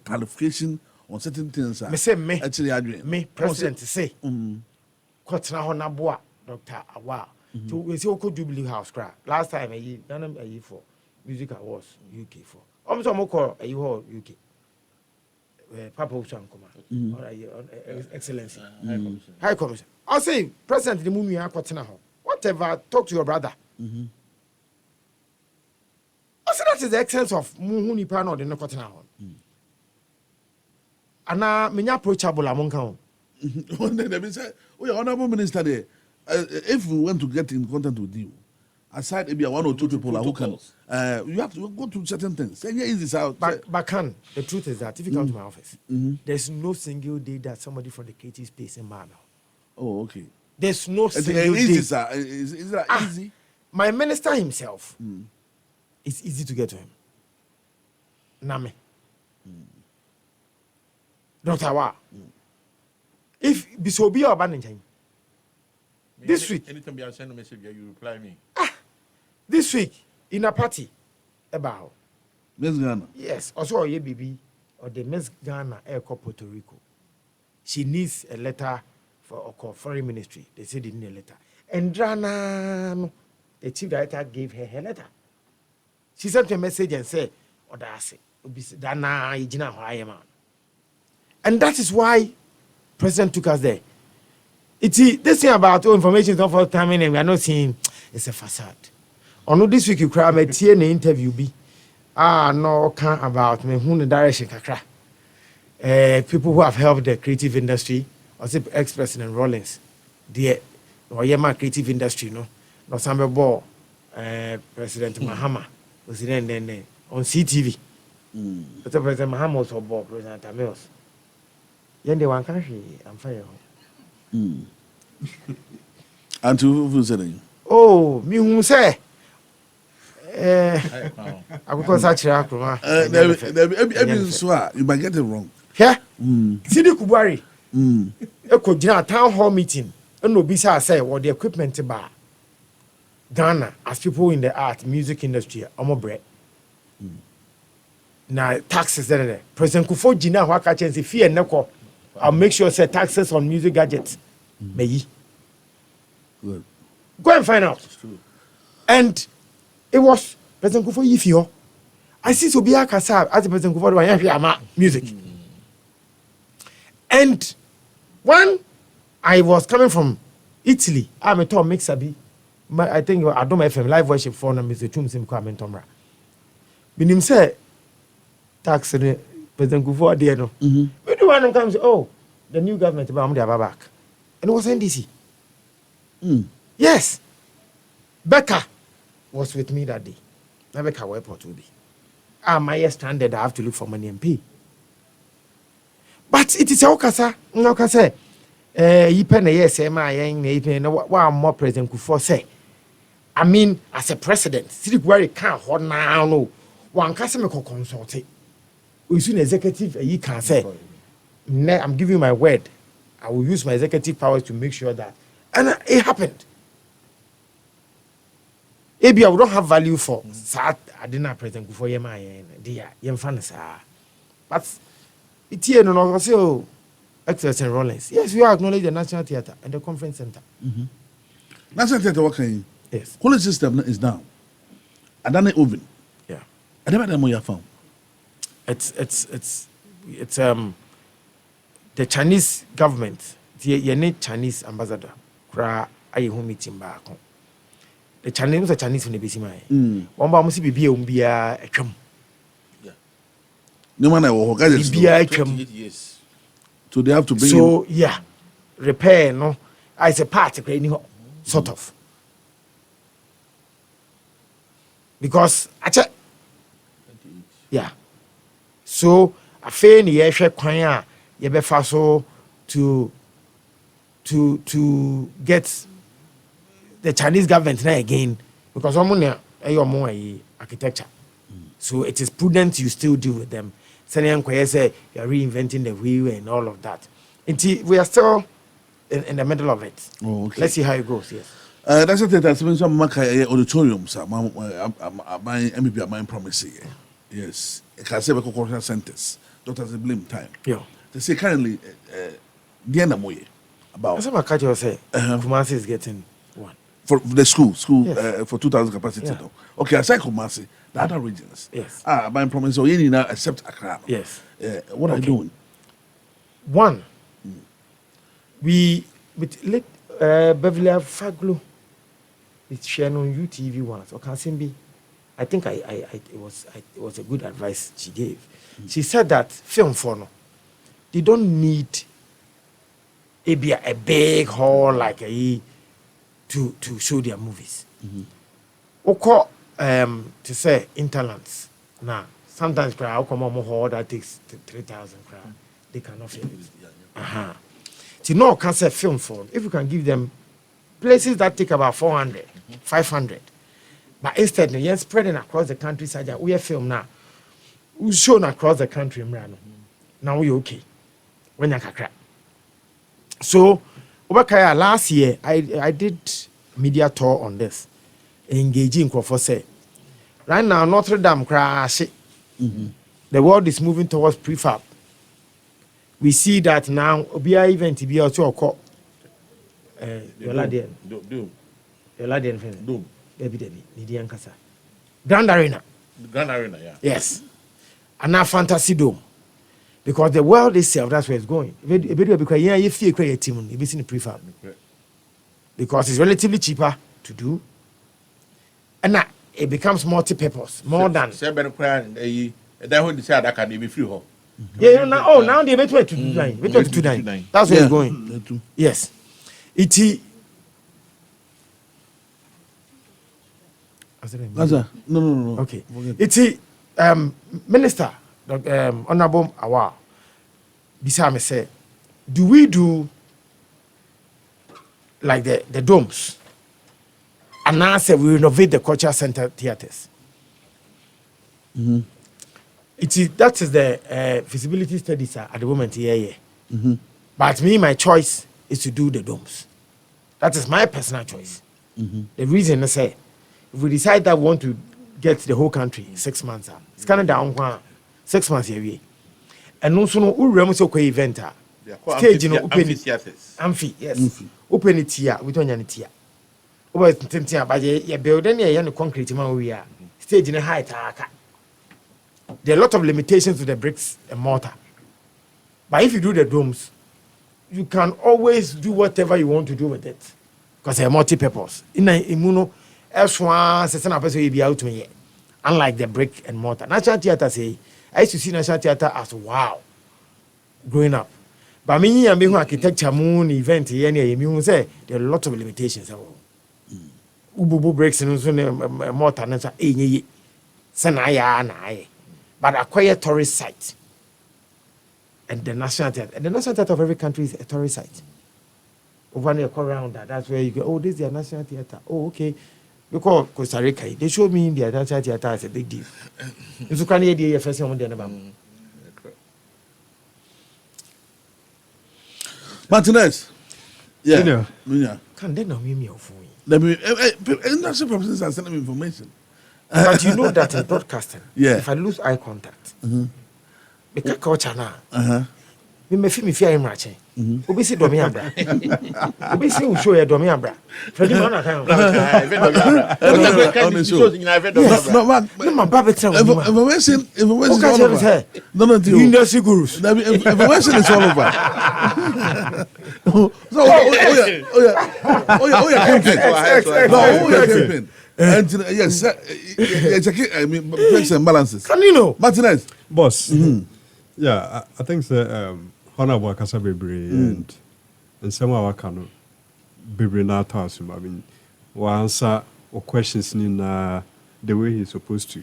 clarification on certain things. Me say actually me president say. Kwatna ho na boa Dr. Awa. So we say Oko Jubilee House cry. Last time I for music awards UK for. Almost call UK. Papa Ushankoma. Excellency. High Commission. I'll say President the Mumia Kwatna ho. Whatever, talk to your brother. I say that is the essence of Muhuni Pano the Nokotna ho. Ana menya approachable among them. One day they say, "Oh, honorable minister, there. If we want to get in contact with you, aside maybe one or two people who can, you have to go to certain things. Say, yeah, easy out. But the truth is that if you come to my office, there's no single day that somebody from the creative space in Mama. Oh, okay. There's no single day. Easy, sir. Is that easy? My minister himself, it's easy to get to him. Name. Dr. Wa. If Bisobi or Banning, this week. Anytime you send a message, you reply me. This week, in a party, about Miss Ghana. Yes, also a baby or the Miss Ghana Airco Puerto Rico. She needs a letter for foreign ministry. They said they need a letter. And Drana, the chief director gave her letter. She sent a message and said, "Oh, that's it. Dana, you know who I am." And that is why President took us there. This thing about information is not forthcoming and we are not seeing, it's a facade. On this week you cry me an interview be no can about me who the direction kakra. People who have helped the creative industry, or say ex-president Rollins, the or Yema creative industry, no Sambe Ball, President Mahama was then on CTV. But President Mahama was on board, President Amels. Yende one country, I'm fire. And to who said, "Oh, me who say, I will call such a you might get it wrong. Yeah, Sidi Kubari, Eko Jina town hall meeting, and no bisa say what the equipment bar Ghana as people in the art music industry, bread. Now taxes there. President Kufo Jina Waka Chensi Fee and Neko. I'll make sure say taxes on music gadgets. May Good. Go and find out. And it was President Kufo Yifio. I see Sobia Kasab as the President Kufo music. And when I was coming from Italy, I'm a Tom Mixabi. I think I don't FM live worship for them is the Tum Sim Kwamen Tomra. Minim say tax President Kufuor there no. We do one comes, oh, the new government about the back. And it was NDC. Yes. Becca was with me that day. Now Becca airport will be. My stranded, I have to look for money and pay. But it is Okasa, Okasa. You penny, yes, what more President Kufuor say. I mean, as a president, see where it can't hold now. No, one customer consult. We soon executive, you can say, I'm giving you my word. I will use my executive powers to make sure that, and it happened. Maybe I don't have value for that. I didn't have President Kufuor Yema, dear, but it's here no say, oh, Excellency Rollins. Yes, we acknowledge the National Theatre and the Conference Center. National Theatre working. Yes. Quality system is down. I done it oven. Yeah. I never done more found. It's the Chinese government. You need Chinese ambassador. Kra aye home meeting back. The Chinese from the BC. One bar must be a chum. No man I will guys. 28 years. So they have to bring. So yeah, repair no. As a part sort of. Because yeah. So I feel ni ye hwe kwan a ye be fa so to get the Chinese government now again because architecture. So it is prudent you still deal with them. Say you are reinventing the wheel and all of that. We are still in the middle of it. Oh, okay. Let's see how it goes. Yes. That's what that's been some auditorium, sir. My MBP, my promise here. Yes, I can say cultural centers. Doctors blame time. Yeah. They say currently, the end of Moye about. That's what Kaji was saying. Kumasi is getting one for the school yes. For 2,000 capacity. Yeah. Though. Okay, aside Kumasi, the other regions. Yes. My promise. So you need now accept Accra. Yes. What are you doing? One. We with Beverly Faglo. It's shared on UTV once. Or can be. I think it was a good advice she gave. She said that film for no, they don't need a big hall like a to show their movies. Oko to say interlands. Now sometimes crowd come on hall that takes 3,000 crowd. They cannot film it. To know can say film for if you can give them places that take about 400, 500. But instead, you're spreading across the countryside. We are film now. We shown across the country. Now we okay. When you crack. So, last year I did media tour on this, engaging Crawford say. Right now, Notre Dame crash. The world is moving towards prefab. We see that now. Be a event to be also called. Your Ladian friend. Doom. Debbie, Nidian Kasa. Grand Arena. Grand Arena, yeah. Yes. And now Fantasy Dome. Because the world itself, that's where it's going. Because yeah, if you create a team, you'll be seeing prefab. Because it's relatively cheaper to do. And now it becomes multi-purpose. More than. Then when they say that can be free home. Yeah, now they better to do that. That's where it's going. Yes. No. Okay. It's Minister, Honorable Awa. Beside me say, do we do like the domes? And now say we renovate the culture center theaters. That is the feasibility studies at the moment here. But my choice is to do the domes. That is my personal choice. The reason I say, if we decide that we want to get the whole country 6 months, it's kind of down 6 months a year. And also, we remember so event stage, amphi, yes, open it here. We don't need it here. Over but you build any concrete man we are stage in a height. There are a lot of limitations to the bricks and mortar. But if you do the domes, you can always do whatever you want to do with it because they're multi-purpose. In immuno. Unlike the brick and mortar. National Theatre say, I used to see National Theatre as wow, growing up. But me and being architecture moon event here near me say there are a lot of limitations. Ubu breaks in more than Sanaya, but acquire tourist site. And the National Theatre. And the National Theatre of every country is a tourist site. Over near around that, that's where you go. Oh, this is the National Theatre. Oh, okay. Because Costa Rica, they showed me India, National Theatre as a big deal. You can hear the first one there. Martinez. Yeah. Can they know me of me? Let me. Industry professors are sending me information. But you know that in broadcasting, yeah. If I lose eye contact, because culture now, we may feel me fear him matching. Obi si domi abra. Obi si show ya domi abra. Freddy man account. No, my baby tell me. Information is all over. No, industry gurus. Information is all over. So, campaign. And yes, I mean, checks and balances. Can you know? Martinez. Boss. Yeah, I think the Honorable Akasa Bebre and some of our cano Bebre na task. I mean, will answer or questions in the way he's supposed to.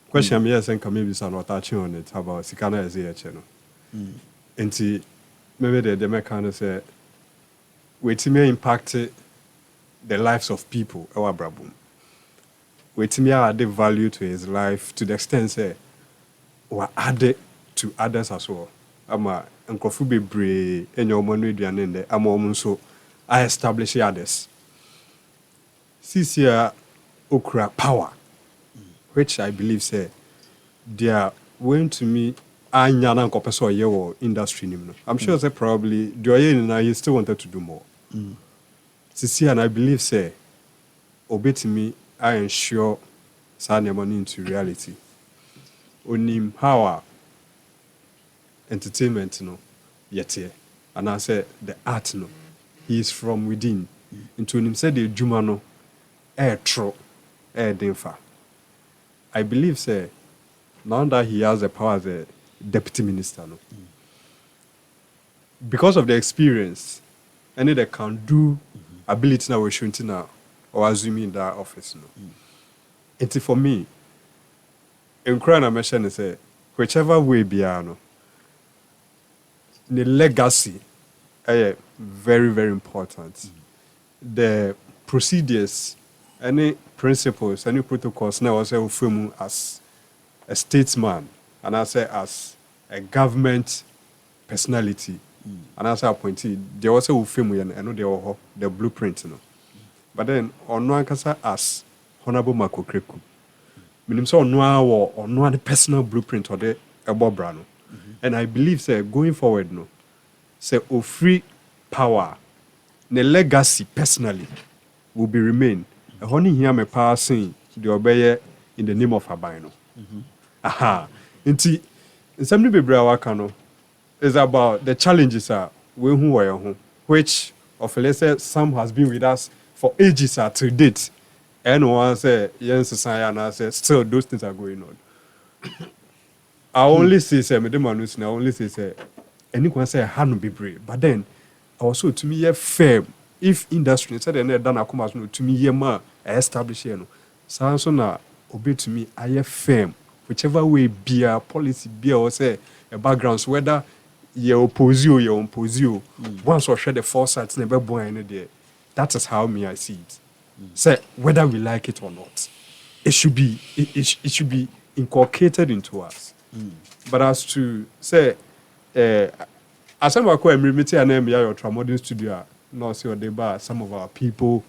Question yes and can maybe some touching on it about Sikana as a channel. And see, maybe the mechanic say, wait may impact the lives of people. Our brabum. Wait me add value to his life to the extent say, or add to others as well. Ama nkofu bebre enye omonu eduane nde ama omu so I establish others. Sisia okra power, which I believe say they are going to me anya na nkopeso ye wo industry nim no. I'm sure say probably do you still wanted to do more. Sisia and I believe say obetimi I ensure sa money into reality. Onim power entertainment no yet here. And I say the art no. He is from within. Into him said the Juma no tro denfa. I believe say now that he has the power as a deputy minister no. Because of the experience, any that can do ability now we're showing now or assuming that office no. It's for me. In Crown I mentioned say whichever way biano. The legacy is very, very important. The procedures, any principles, any protocols now also film as a statesman and I say as a government personality. And as I appointed, they also film and I know the blueprint. You know. But then on one kasa as Honorable Okraku, meaning so on one personal blueprint or the above brand. And I believe, say, going forward, no, say, free power, the legacy personally will be remain. A honey here me passing the obey in the name of Abino. Aha. Inti, in some new baby wakano is about the challenges we who are home, which of let's say some has been with us for ages to date. And one say yes, society and I say still those things are going on. I only say, I only say, anyone say, I hadn't be brave. But then, also to me, firm. If industry, instead of done, I come to me, establish, so now, obey to me, I am firm. Whichever way be a policy, be or say, a background, whether you oppose you, you oppose you, once or share the foresight, never born any day. That is how me I see it. Say, whether we like it or not, it should be, it should be inculcated into us. But as to say, as some of our meeting and then your Ultramodern studio, no, see what they bar. Some of our people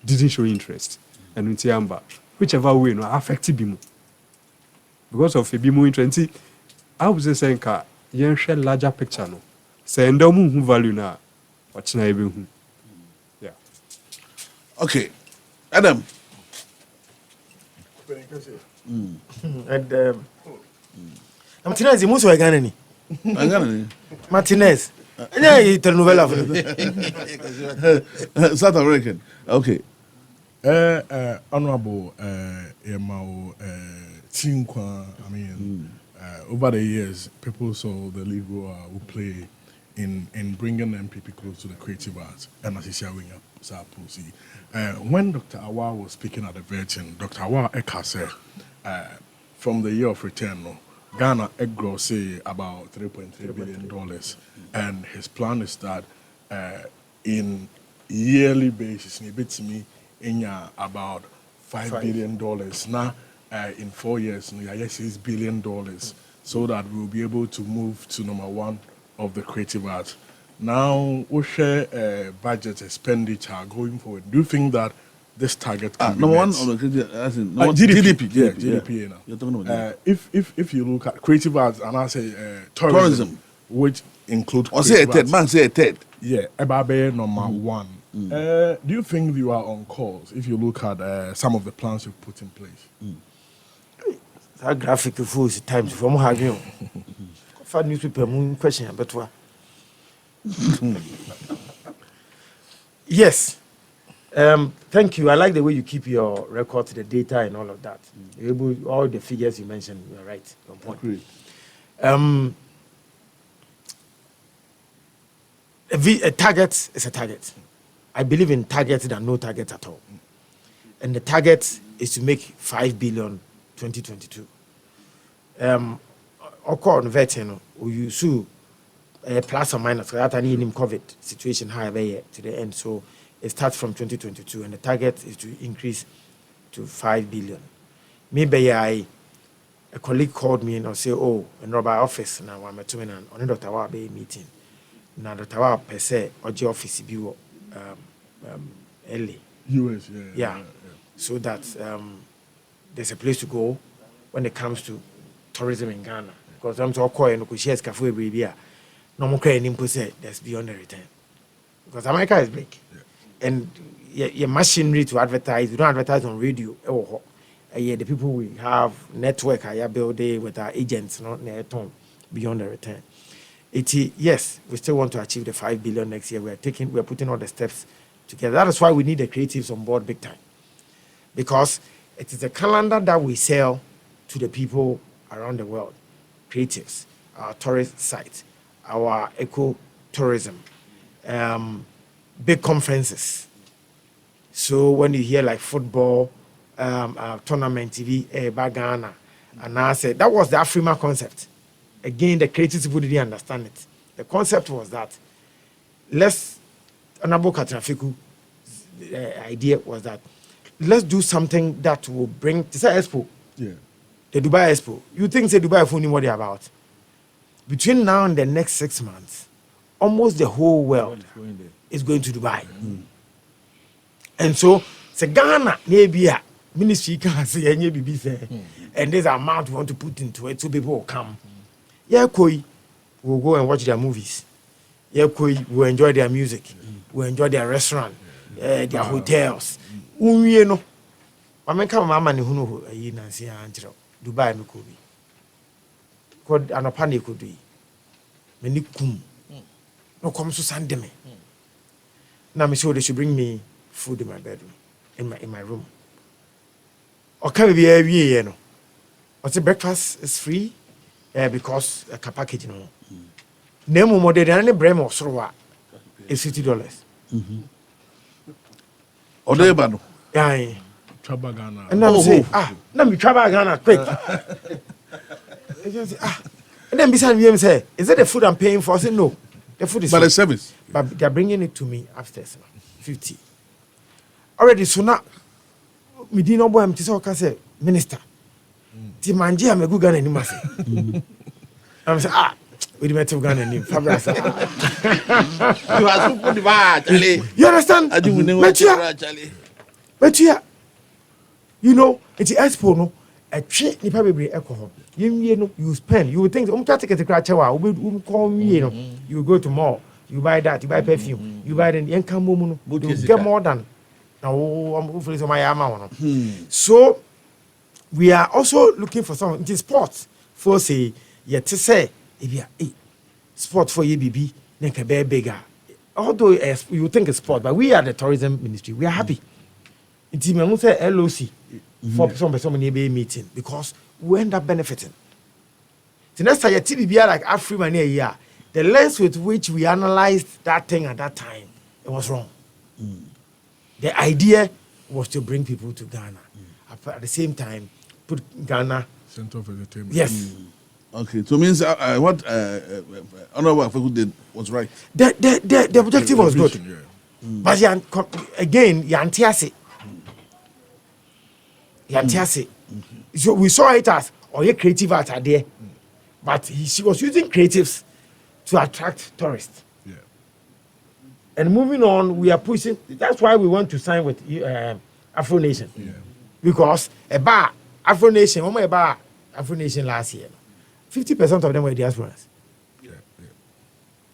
didn't show interest, and we tiamba whichever way no affected bimu because of a bimu interest. I would say saying ka yen share larger picture no. Say endomu who value na watching even. Yeah. Okay, Adam. And Martinez, most of Ghana. Martinez. Yeah, it's a novella. South American. Okay. Honorable Emao Chinkwa, I mean, over the years, people saw the league will play in bringing MPP close to the creative arts and as he's showing up. When Dr. Awa was speaking at the Virgin, Dr. Awa Eka said, from the year of return, Ghana grossed about $3.3 billion. And his plan is that in yearly basis, in about $5 billion. Now, in 4 years, $6 billion, so that we'll be able to move to number one of the creative arts. Now, we share budget expenditure going forward. Do you think that this target can be number met? one on the creative, as in GDP, yeah, GDP now. You're talking about If you look at creative arts and I say tourism, which include or say a creative third, arts, man say a third. yeah, Ebabe number one. Do you think you are on course if you look at some of the plans you've put in place? That graphic force times from having for newspaper moon question, but what? Yes. Thank you. I like the way you keep your record, the data, and all of that. You're able, all the figures you mentioned, you're right. On point. A target is a target. I believe in targets than no targets at all. And the target is to make 5 billion 2022. Or vetting, you sue plus or minus that any COVID situation, however, to the end. So it starts from 2022, and the target is to increase to 5 billion. Maybe a colleague called me and say, "Oh, in our office now, I'm at on a Dr. Wabe meeting. Now, Dr. Wabe per se, or the office be LA. US, Yeah. So that there's a place to go when it comes to tourism in Ghana. Because I'm so quiet, no shares cafe baby. No more crying say that's beyond the return. Because America is big. And your machinery to advertise, we don't advertise on radio. The people we have network I build with our agents, not near time beyond the return. Yes, we still want to achieve the 5 billion next year. We are putting all the steps together. That is why we need the creatives on board big time. Because it is a calendar that we sell to the people around the world. Creatives, our tourist sites, our eco-tourism, big conferences. So when you hear like football, tournament TV, Ghana, and I said, that was the Afrima concept. Again, the creative people didn't understand it. The concept was that Honorable Katrafiku idea was that let's do something that will bring this Expo. Yeah. The Dubai Expo. You think the Dubai Expo what about? Between now and the next 6 months, almost the whole world is going to Dubai. And so, Ghana, maybe a ministry can say, and there's an amount we want to put into it so people will come. Yeah, Koi will go and watch their movies. Yeah, Koi will enjoy their music. Will enjoy their restaurant, their hotels. You know, I mean, come on, who know Dubai, no could be. Could an opanic could be. Many kum. No come to send me. Now, I'm sure they should bring me food in my bedroom, in my room. Or can we be every year, you know? Or the breakfast is free because a package, you know. Name more than any brem or sorrow is $50. Or the Ebano. Yeah. Traba Ghana. And now say, let me travel Ghana quick. And then beside me, say, is it the food I'm paying for? I say, no. The food is But free. the service. But they're bringing it to me upstairs now. 50. Already, so now, me didn't know I'm say, Minister. Timanje, I'm a good Ghana anymore. I'm saying, we didn't have Ghana name. You understand? I do know But you know, it's the expo, no. A treat, ni probably alcohol. You know, you spend. You would think, take a crack. Call me, you know. You go to mall. You buy that. You buy perfume. You buy the income. You get more than. Now, I'm hopefully so my amount. So, we are also looking for some. It is sports. For say, yet to say, if you are sport for EBB, then can be bigger. Although you think it's sport, but we are the tourism ministry. We are happy. It's even say LOC for some meeting because we end up benefiting. The next time you TBBR like Afriman here, the lens with which we analyzed that thing at that time, it was wrong. The idea was to bring people to Ghana. At the same time, put Ghana Center of Entertainment. Yes. Okay, so means what Honorable Afaku did was right. The objective was good. Yeah. But again, Yantiase. Yantiase. So we saw it as your creative art are there. But she was using creatives to attract tourists. Yeah. And moving on, we are pushing. That's why we want to sign with Afro Nation. Yeah. Because Afro Nation, Afro Nation last year, 50% of them were diasporans. Yeah.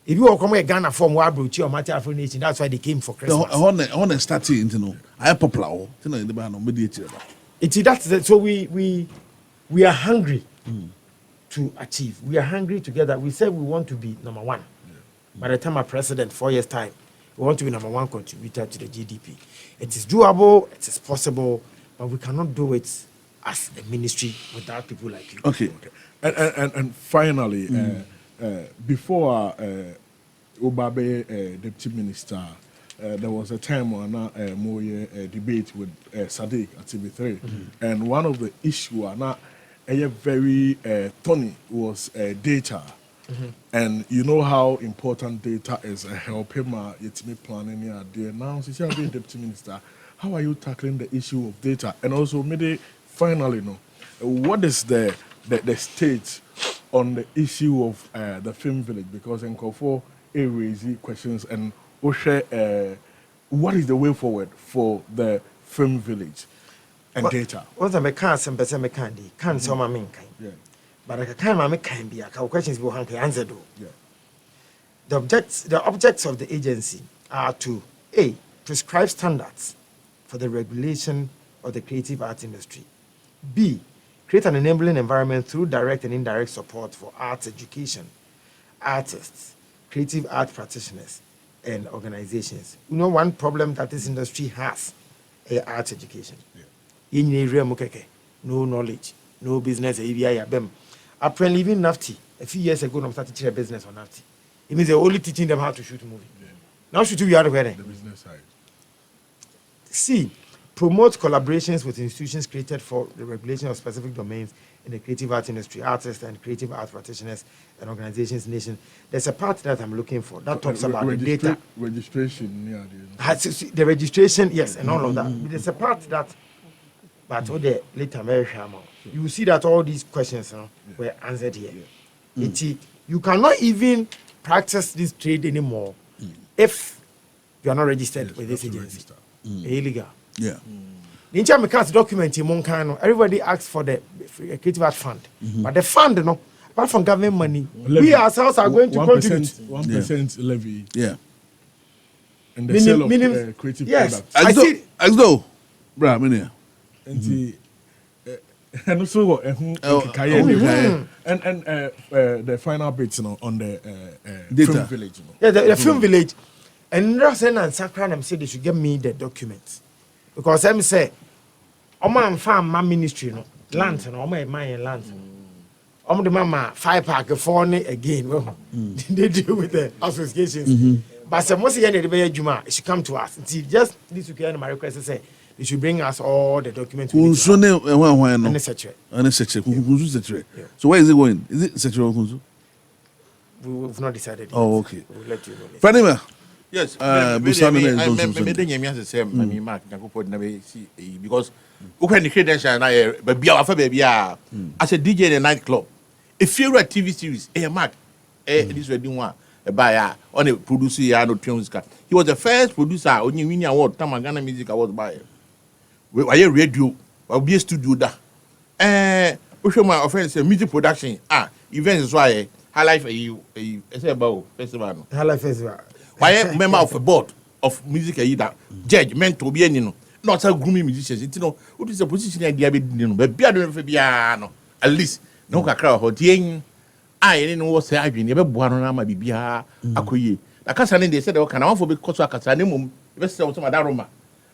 If you want to come to Ghana from Wabruchi or Mati Afro Nation, that's why they came for Christmas. I want to start it, you know. I am popular. So we are hungry to achieve. We are hungry together. We said we want to be number one. By the time our president, 4 years' time, we want to be number one contributor to the GDP. It is doable, it is possible, but we cannot do it as a ministry without people like you. Okay. And finally, before Obabe deputy minister, there was a time when more debate with Sadiq at TV3, and one of the issues very thorny was data. And you know how important data is helping me planning here. Now, since you are being deputy minister, how are you tackling the issue of data? And also, maybe finally, what is the state on the issue of the film village? Because in Kofo, raise questions and what is the way forward for the film village and data? What's the can't say my main kind. Yeah. But I can't be a questions will answer do. Yeah. The objects of the agency are to A, prescribe standards for the regulation of the creative art industry. B, create an enabling environment through direct and indirect support for arts education, artists, creative art practitioners, and organizations. You know one problem that this industry has is arts education. No knowledge, no business. After leaving NAFTI, a few years ago, I started teaching a business on NAFTI. It means they're only teaching them how to shoot a movie. Yeah. Now shoot you out of where? The business side. C, promote collaborations with institutions created for the regulation of specific domains in the creative art industry, artists and creative art practitioners and organizations nation. There's a part that I'm looking for that talks about the data. Registration, the registration, yes, and all of that. There's a part that, but the later you will see that all these questions were answered here. You cannot even practice this trade anymore if you are not registered with this agency. Illegal. Yeah. The Inter document everybody asks for the creative art fund, but the fund, apart from government money, levy. We ourselves are going to contribute 1% levy. Yeah. And the sale of creative products. I see. Bra, Minia. And also, and the final bits on the film village. Yeah, the film village. And Rosen and Sakranam said they should give me the documents. Because I'm say, I'm farm my ministry, land, and my land. I'm the mama 5 pack for again. They deal with the associations. But some most of the Juma, she come to us. See, just this weekend, my request is say, they should bring us all the documents. So where is it going? Is it sexual? We've not decided. Oh, okay. We'll let you know. Fanima. Yes, because when credential baby as a DJ in a nightclub, a favorite TV series, Mark, this wedding one, a buyer on a producer, he was the first producer on your mini award, Tamagana Music Award buyer. Why a radio or be a studio that? Which my offense, music production, events is why high life a about festival. High life festival. Why a member of a board of music that judge meant to be not a grooming musicians. You know, what is the position idea? But Biano, at least no cacao or ding. I didn't know what say I've been never born on my bibia. Akuye. The Cassan, they said, oh, can I for because I can best of some Daroma.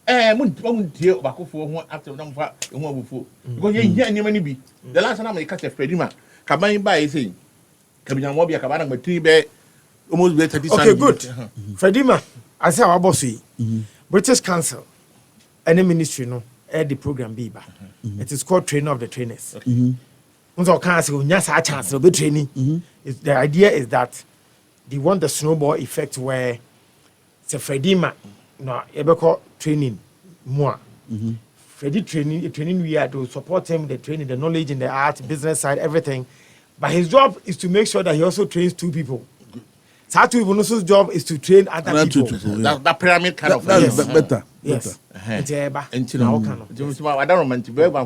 Won't deal back for one after them for one before. Because you hear any be. The last time I catch a Fredima, Kaban by saying, Kabinamobi, Kabana, but 3 be almost be 30 Okay, good. Fredima, I say our boss, British Council, any ministry, no, the program Biba. It is called Trainer of the Trainers. So council, yes, I chance to be training. The idea is that they want the snowball effect where it's a Fredima, no, ever call training more. Freddy training we are to support him, the training, the knowledge in the art, business side, everything. But his job is to make sure that he also trains 2 people. So 2 people's job is to train other people. That pyramid kind of That's better. Yes. I don't remember. Okay, but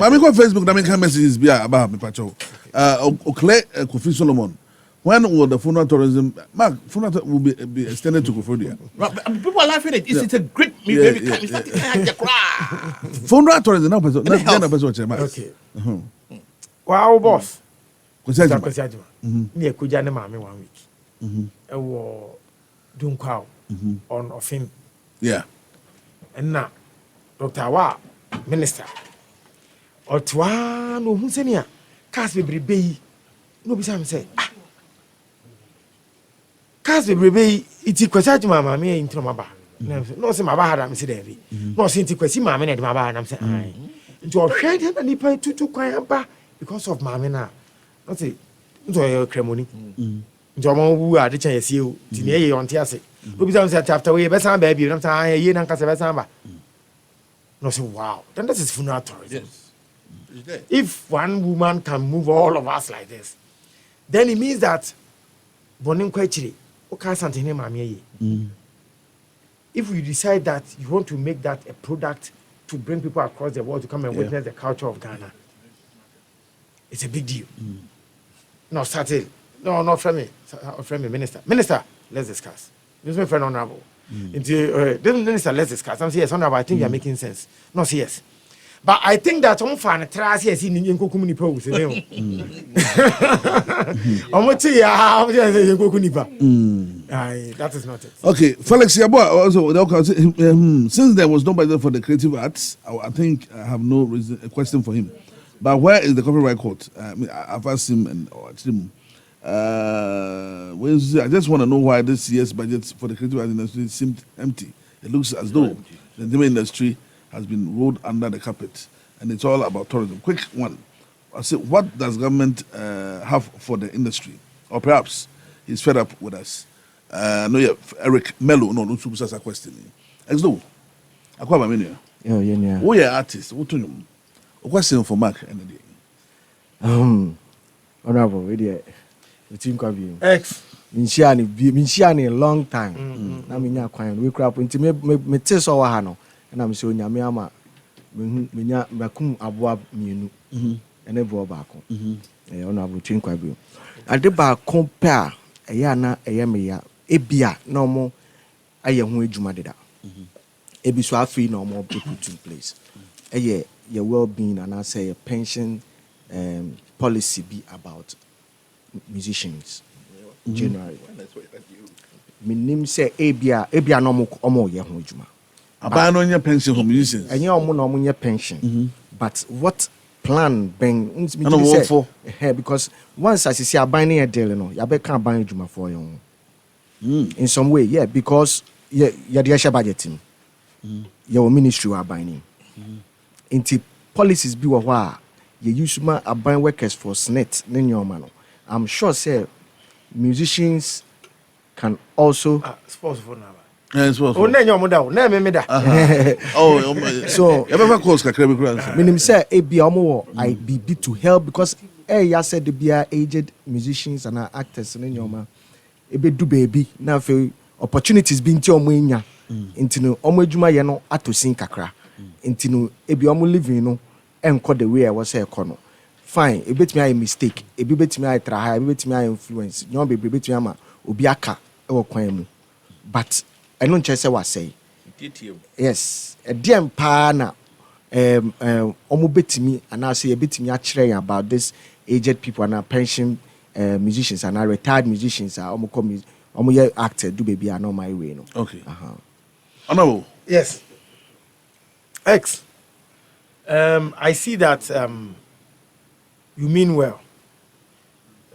I go Facebook. That make messages be about me, Pacho. Kofi Solomon. When will the funeral tourism? Mark, funeral will be extended to Kofodia. People are laughing at it. It's a great Funeral tourism. No person. Okay. Wow, boss. Because Near Kujana Mami 1 week. I war Dunkwao on of him. yeah. And now, Dr. Wa, Minister. Or Twa no Hunsenia. Cast be bay. No, be some say. Cast be bay. It's a question, Mamma, me into my bar. No, say my bar, I'm saying. No, since you question Mamma at my bar, and I'm saying, into a shade and he pay 2 quiet bar because of Mamma. Not say, into a cremony. Jomo, who are the chance you, Tinia on Tiasi. Who becomes that after we best baby, and I'm saying, you don't cast a no, say, wow, then this is funeral tourism. If one woman can move all of us like this, then it means that Bonim Kwechiri, okay, something name. If we decide that you want to make that a product to bring people across the world to come and witness the culture of Ghana, it's a big deal. No, started. No, not from me. From me, Minister. Minister, let's discuss. This is my friend Honorable. Minister, let's discuss. I'm saying, yes, Honorable, I think you're making sense. No, yes. But I think that on fan tries yes in Yanko community pose. That is not it. Okay, Felix Yabo also since there was nobody for the creative arts, I think I have no reason a question for him. But where is the copyright court? I've asked him and asked him. I just want to know why this year's budget for the creative arts industry seemed empty. It looks as though the entertainment industry has been rolled under the carpet, and it's all about tourism. Quick one. I say, what does government have for the industry? Or perhaps he's fed up with us. No, yeah, Eric Melo, no, no, that's a question. Exo, Aqua Mania. Yeah. Oh, yeah, artist. What to you? A question for Mark and the Honorable, we team Kabi. X. Minchiani a long time. Na minya kwan we crap nti me tese o ha no na me se onyame ama menya makum aboa mienu ene bo baako Honorable team Kabi. Ade baako pe a eya na eye me ya ebia na omo aye ho adwuma deda. Ebi so afi na omo put in place. Eye your well-being and I say a pension policy be about musicians generally. Minim say ebia no omo ye ho adwuma. Aba no nya pension for musicians. Enye omo no omo nya pension. But what plan ben because once I see aban na deal no ya be kan aban adwuma for you. In some way, yeah, because ya dey share budgeting. Your ministry wa aban ni. Into policies be wa you use ma aban workers for SNET no. I'm sure say musicians can also Sports for now. Yes, well. Oh, me da. Oh, so you ever close kakra minim say ebi omo I be to help because ya said the be aged musicians and actors no nyoma ebe do baby na fe opportunities be nti omo nya nti no omo adwuma ye no atosin kakra nti no ebi omo living no enko the way I was say no fine e betimi I mistake e bi betimi I try e bi betimi I influence nyo be betimi ama obi aka e wo kwan mu but I don't say what say yes a dem pa na omo betimi and I say e betimi a kire about this aged people and pension musicians and retired musicians are omo come omo ye actor do baby are not my way no. Okay. Honorable. Yes. X. I see that you mean well.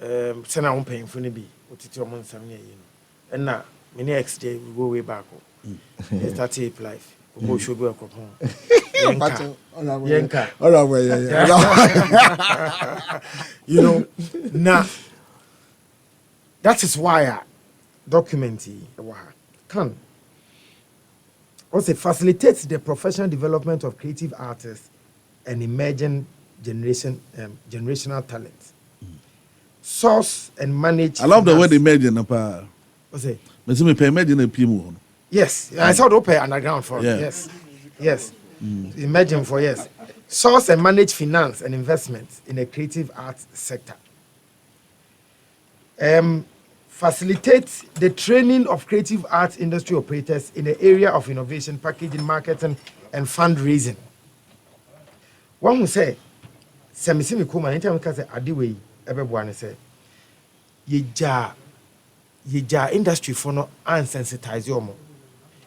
send our own paying for be what it your month 7 years. And now, many next day we go way back. Start tape life. We go show go home. Yenka. All right, You know, now that is why I document can also facilitates the professional development of creative artists and emerging generational talents. Source and manage. I love the word imagine. What's it? Me pay imagine a people. Yes, I saw the open underground for yes. Imagine for yes. Source and manage finance and investments in the creative arts sector. Facilitate the training of creative arts industry operators in the area of innovation, packaging, marketing, and fundraising. One who say, "Semisimi kuma." Anytime we can say, "Adiwe," everyone say, "Yeja industry for no unsensitize yomo."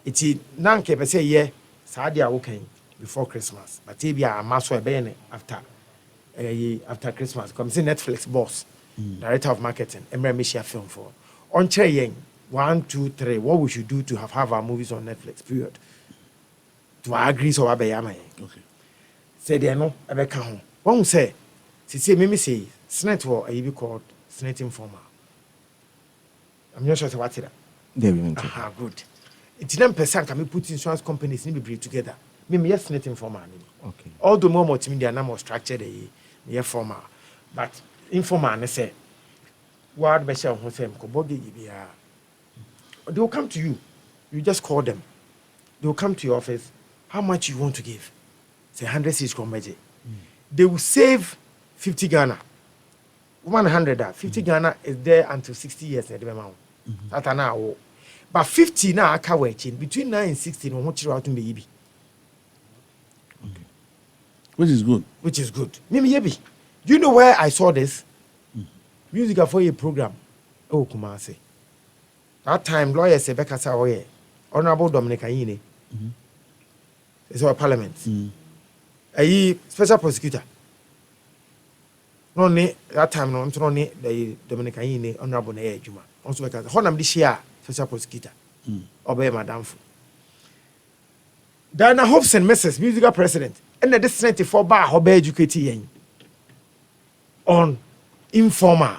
It's nanke be say yeah, Sadia okay before Christmas, but maybe a maso ebene after Christmas. Come see Netflix boss, director of marketing, Emre Mishia film for. On Cheyenne, 1, 2, 3. What we should do to have our movies on Netflix? Period. To agree so abayama. Okay. Say they no abeka home. One say, me say, Snet war a be called Snet Informer. I'm not sure what it. Aha, good. It's 10% can we put insurance companies need to bring together. Me yes Snet Informer. Okay. All the more multimedia and more structured a former, but informer ne say. Word Besha who say they will come to you. You just call them. They will come to your office. How much you want to give? Say 100 cedis from Meji. They will save 50 Ghana. 100 50 Ghana is there until 60 years. That's an hour. But 50 now I can't wait. Between 9 and 16, I want you out to be. Which is good. Which is good. Mimi Yebi. Do you know where I saw this? Music for a program. Oh, Kumasi. That time, lawyer Sebeka Saoye, Honorable Dominic Ayine. It's our parliament. A special prosecutor. No, that time, no, only the Dominic Ayine, Honorable Naya Juma. Also, because Honam this year, special prosecutor. Obey Madame. Diana Hobson, Mrs. Musical President, and the 94 bar Hobby educating on informal.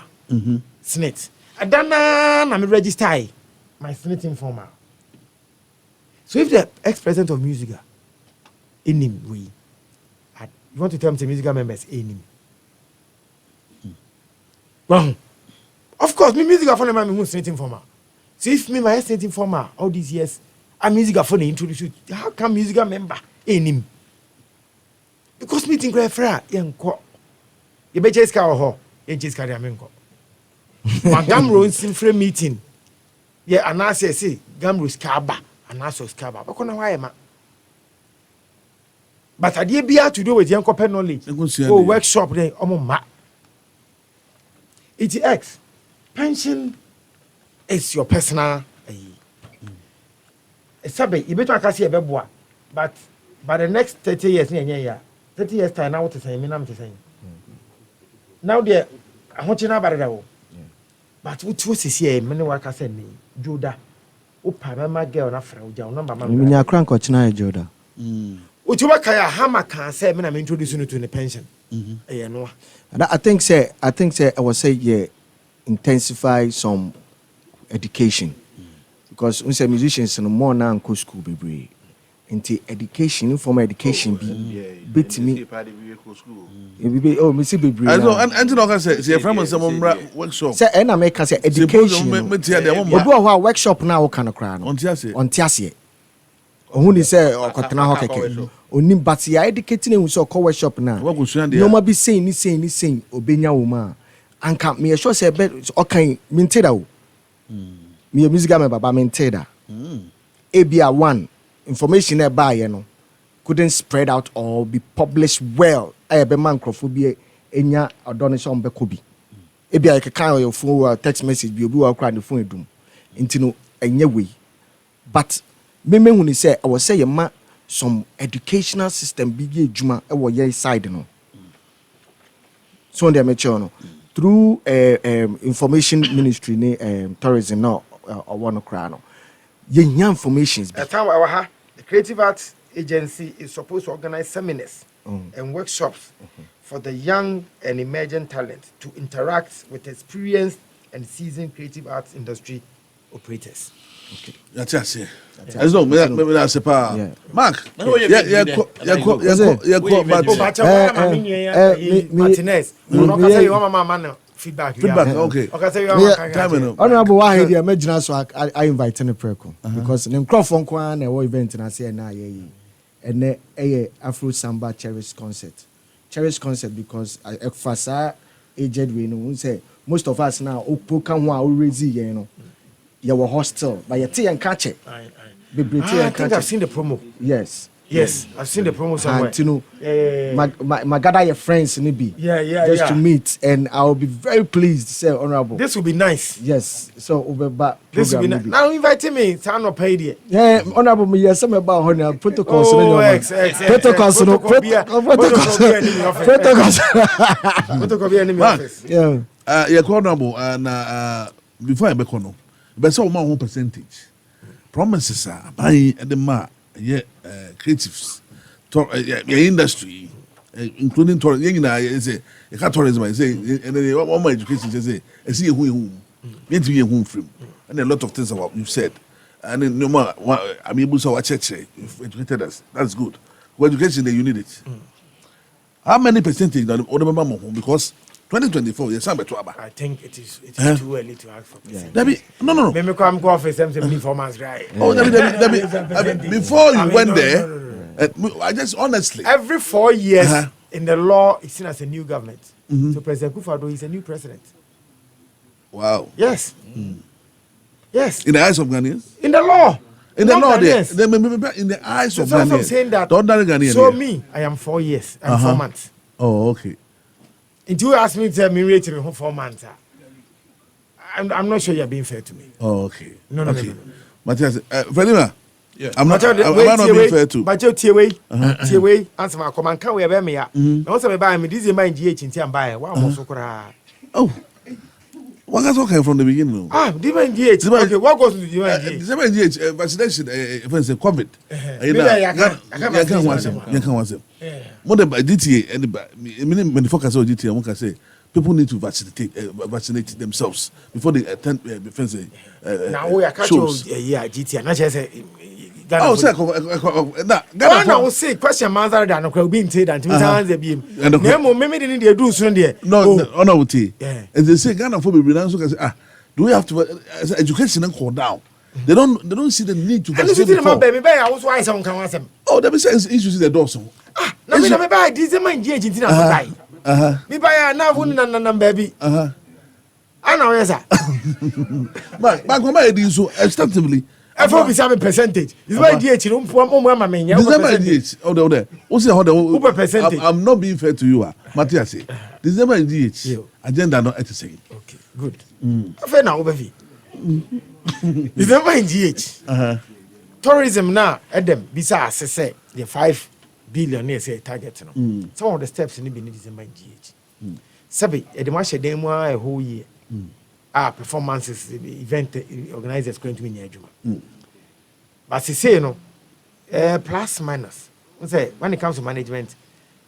Snit. Adana na me register my Snit informer. So if the ex-president of Musica in him you want to tell me the Musica members in him. Well, of course, me Musica for me Snit informer. So if me my Snit informer all these years, I'm Musica for the introduce you. How come Musica member in him? Because meeting great fra yanko. You be just ka ho, you just carry amenko. My Gamro in frame meeting. Yeah, and I say, Gamro Scaba, and I saw Scaba. But why am I? But I did be to do with young copper knowledge. Oh, workshop there, ma. It's X. Pension is your personal. It's a bit, you better see a beboa. But by the next 30 years, 30 years time, now to say, I'm to say. Now, dear, I want you know about it. But what was here? Many work I said me, Judah. Opa, my girl, na friend, Joe, number man. You mean your crank or china, Joda? Uchubaka, hammer can say, when I'm introducing you to the pension. No. I think, say, I was say, yeah, intensify some education. Because we say musicians no more now go school, baby. Into education, informal education be to me. Oh, me see baby. I know, and you know, say, your friend was some workshop. Say, and I make say education. We do a workshop now, kind of crown. On Tiasie. Who say, or Cotana Hockey. Only but you educating him so call workshop now. No more be saying, Obenya Uma. And can't me assure say, bet, okay, Minteda. Me a music member, but Minteda. ABR 1. Information by you know couldn't spread out or be published well. I have a man crophobia enya or donation bekobi. Ebi I can your phone or text message be obi cry the phone doom. Into no any way. But me when he say I was say ma some educational system big juma e wo ye side no. So on the mature no. through information ministry ne tourism no one crown. Ye informations. At time the Creative Arts Agency is supposed to organize seminars and workshops for the young and emerging talent to interact with experienced and seasoned creative arts industry operators. That's it. As long maybe that's a power. Mark, Martinez. Feedback. Okay. Honorable Wahid, I imagine so I invite any preco because the microphone kwan na event and I say na ye and Afro Samba Cherish concert because fasa aged we no say most of us now opoka ho a already you know you were hostel but you take and catch it. I think I've seen the promo. Yes, I've seen the promo somewhere. And you know, my gather your friends in be just to meet, and I'll be very pleased to say honorable. This will be nice. Yes, so this will be nice. Now inviting me, so I'm not paid yet. Yeah, honorable me. Yes, I'm about honor protocols. Protocols. Protocols. Yeah. Yeah, honorable and before I be kono, but so my percentage promises are buying at the mark. Yeah, creatives, yeah, industry, including tourism. You know, say you can't tourism. I say, and then one more education. Say, I see who need to be a home film, and a lot of things about you said. And then no more. I'm able to watch it. You've educated us. That's good. For education, you need it. How many percentage that other member because 2024, yes, I'm better. I think it is too early to ask for percentage. No. Maybe come go office them performance right. Oh, before you went there, I just honestly. Every 4 years in the law, it's seen as a new government. So President Kufuor is a new president. Wow. Yes. Yes. In the eyes of Ghanaians? In the law. In the law, there. In the eyes of Ghanaians. I'm saying that. Ghanaian. So me, I am 4 years and 4 months. Oh, okay. Until you ask me to tell me rate me 4 months, I'm not sure you're being fair to me. Oh, okay. No. Matthias, Fredima, yeah. I'm not being fair to. But you tear answer my command. Can we have me? No, some buy me. This is my GH in Tiambai. Wow, oh, what got okay from the beginning? Divine GH. Okay, what goes to Divine GH? Divine GH vaccination, for instance, COVID. You can't want them. More than by DTA, and when focus on DTA, one can say people need to vaccinate themselves before they attend defense. Now we are catching GTA. Not just oh, sir, Ghana will say question answer than no being said and the beam. And maybe they need to do soon there. No, and they say Ghana for be so can say do we have to education and call down? They don't see the need to vaccinate. I was why someone can ask them. Oh, that makes issues in the door. So no, me buy this man GH in buy. Me buy now one baby. I know yes sir. But come I do so extensively. I thought we have a percentage. This my DH no mama me. December DH. Oh there. Who say how the percentage? I'm not being fair to you, Matthias say. December DH. Agenda not at say. Okay, good. Fair now Obevi. December DH. Tourism now Adam bisa say the 5 billion say target no. Some of the steps in the December DH. Sabi e de ma hye dem a whole year. Performances, event organizers going to be near Juma. But say no, plus minus. When it comes to management,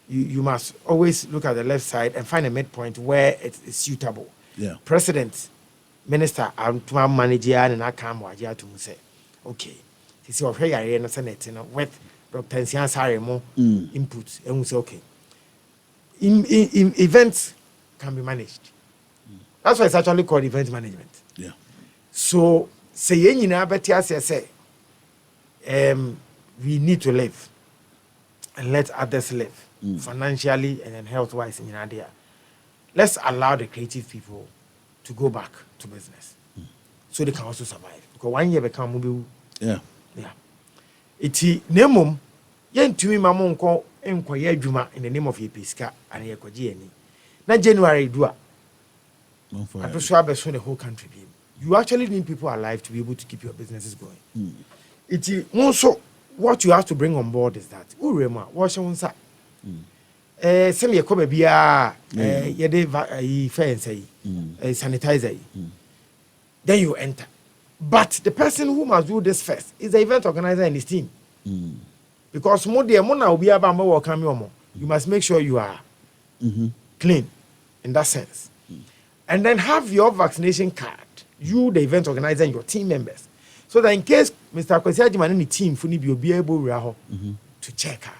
you must always look at the left side and find a midpoint where it is suitable. Yeah. President, minister, and manager, and I come to say, okay, this is what we are with Dr. Nsian Saremo input, and we say, okay, in events can be managed. That's why it's actually called event management. Yeah. So, say we need to live and let others live financially and then health-wise in India. Let's allow the creative people to go back to business so they can also survive. Because 1 year become mobile. Yeah. Iti nemum yen tumi mamo nko enkoye adwuma in the name of Yepiska and Yekoji ani. Na January do I persuade the whole country. You actually need people alive to be able to keep your businesses going. It's also what you have to bring on board is that Urema, sɛ me yɛkɔ baabiaa yɛde fɛn sɛ sanitizer yi then you enter. But the person who must do this first is the event organizer and his team. Because you must make sure you are clean in that sense. And then have your vaccination card, you, the event organizer, and your team members. So that in case Mr. Kwesi and the team will be able to check her.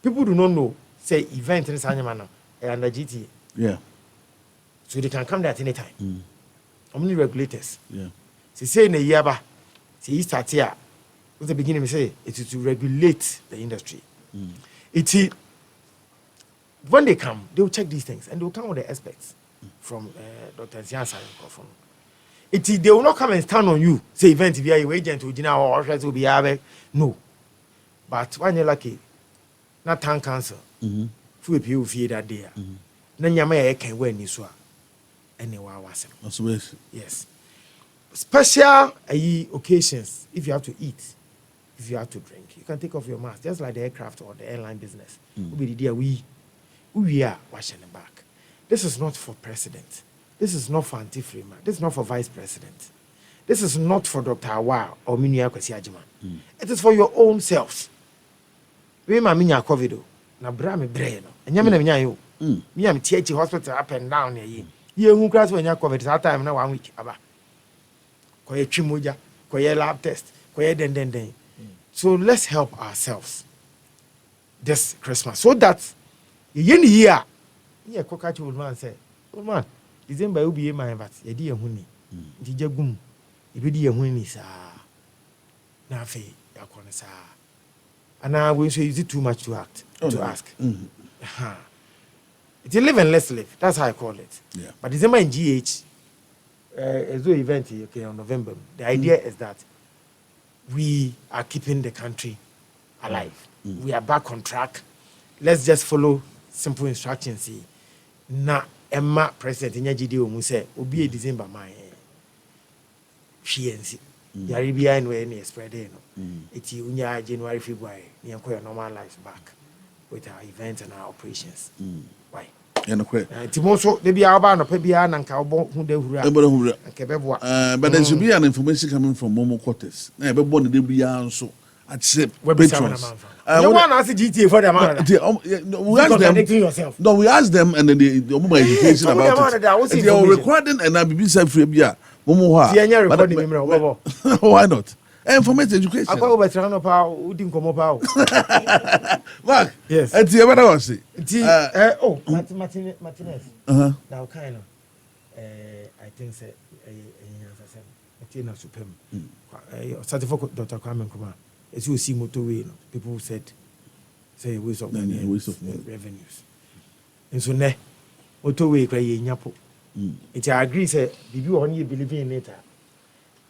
People do not know, say, event in Sanyamana under GTA. Yeah. So they can come there at any time. How many regulators? Yeah. Say in a year, say start here. What's the beginning? Say it is to regulate the industry. It is when they come, they will check these things and they will come with the experts from Dr. Nsiansa. It is they will not come and stand on you. Say event via your agent or will be no. But when you're lucky, not tongue cancer. Fu people fear that day. Then you may can wear niswa. Anywhere was it? Yes. Special occasions, if you have to eat, if you have to drink, you can take off your mask, just like the aircraft or the airline business. We are washing the back. This is not for president. This is not for Auntie Freeman. This is not for vice president. This is not for Dr. Awa or Minya Kwesi Agyeman. It is for your own selves. We ma minya COVID na bra me bre no. Enya me na minya yo. Me am TH hospital up and down here. Ye hu class when ya COVID that time na 1 week aba. Koye twimoja, koye lab test, koye den. So let's help ourselves this Christmas so that yen year ye kokachi old man say, old man, December will be my but ye di ehuni. Nti jagum, ibedi ehuni sa. Na fe yakone sa. And I will say, is it too much to ask? It's a live and let's live. That's how I call it. Yeah. But December in GH, as an event on November, the idea is that we are keeping the country alive. We are back on track. Let's just follow simple instructions. Na Emma President in GD will say, will be a December my fiancé. Yaribia and when spread it's January, February, near normal lives back with our events and our operations. Why? Timoso, they be our band of Pebian and Cowbo who they were. But there should be an information coming from Momo quarters. Never born the Bian so at SIP. Patrons. You want to ask GTA for them? We ask them. Yourself. No, we ask them and then the mobile education about it. They are recording and I'll be said free. Why not? Information education. Mark, yes. And the other one say. Martinez. Now kind of I think say certificate Dr. Kwame Nkrumah. As you see motorway, people said say waste of money, waste of revenues. And so ne motorway cry nyapo. It I agree say you only believe in it.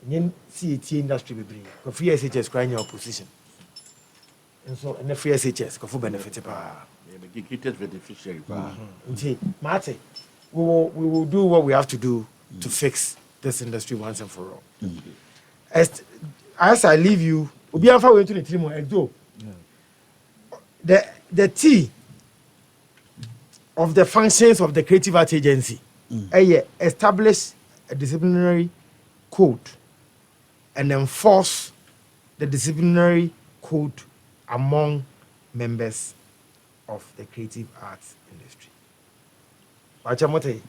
Yen CAT industry be bring. Ko free SHS crying your opposition. And so and the free SHS ko for benefit pa. The greatest beneficiary pa. Marty, we will do what we have to do to fix this industry once and for all. As I leave you, obi anfa we to the three more exo. The T of the functions of the creative art agency establish a disciplinary code and enforce the disciplinary code among members of the creative arts industry. Wachamote.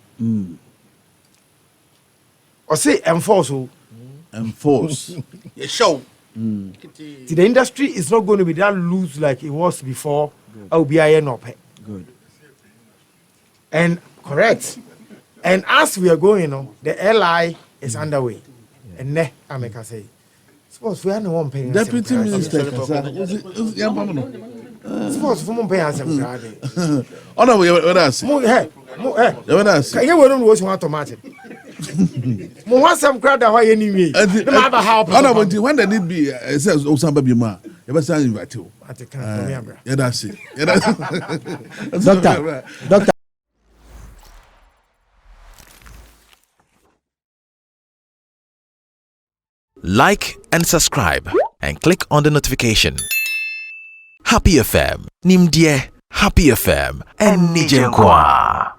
Or say enforce. Enforce. You show. The industry is not going to be that loose like it was before. Good. And correct. And as we are going on, the LI is underway. And ne, I make say. Suppose we are no one paying. Deputy Minister, suppose for one paying some grade. Oh no, what else? What else? Can you know what you want to match? Mo want some crowd that way anyway. No matter how. Oh no, but when the need be, it says Osama bin Laden. You must invite you. Yeah, that's it. Doctor. Like and subscribe and click on the notification. Happy FM. Nimdie. Happy FM and Nijenkwa.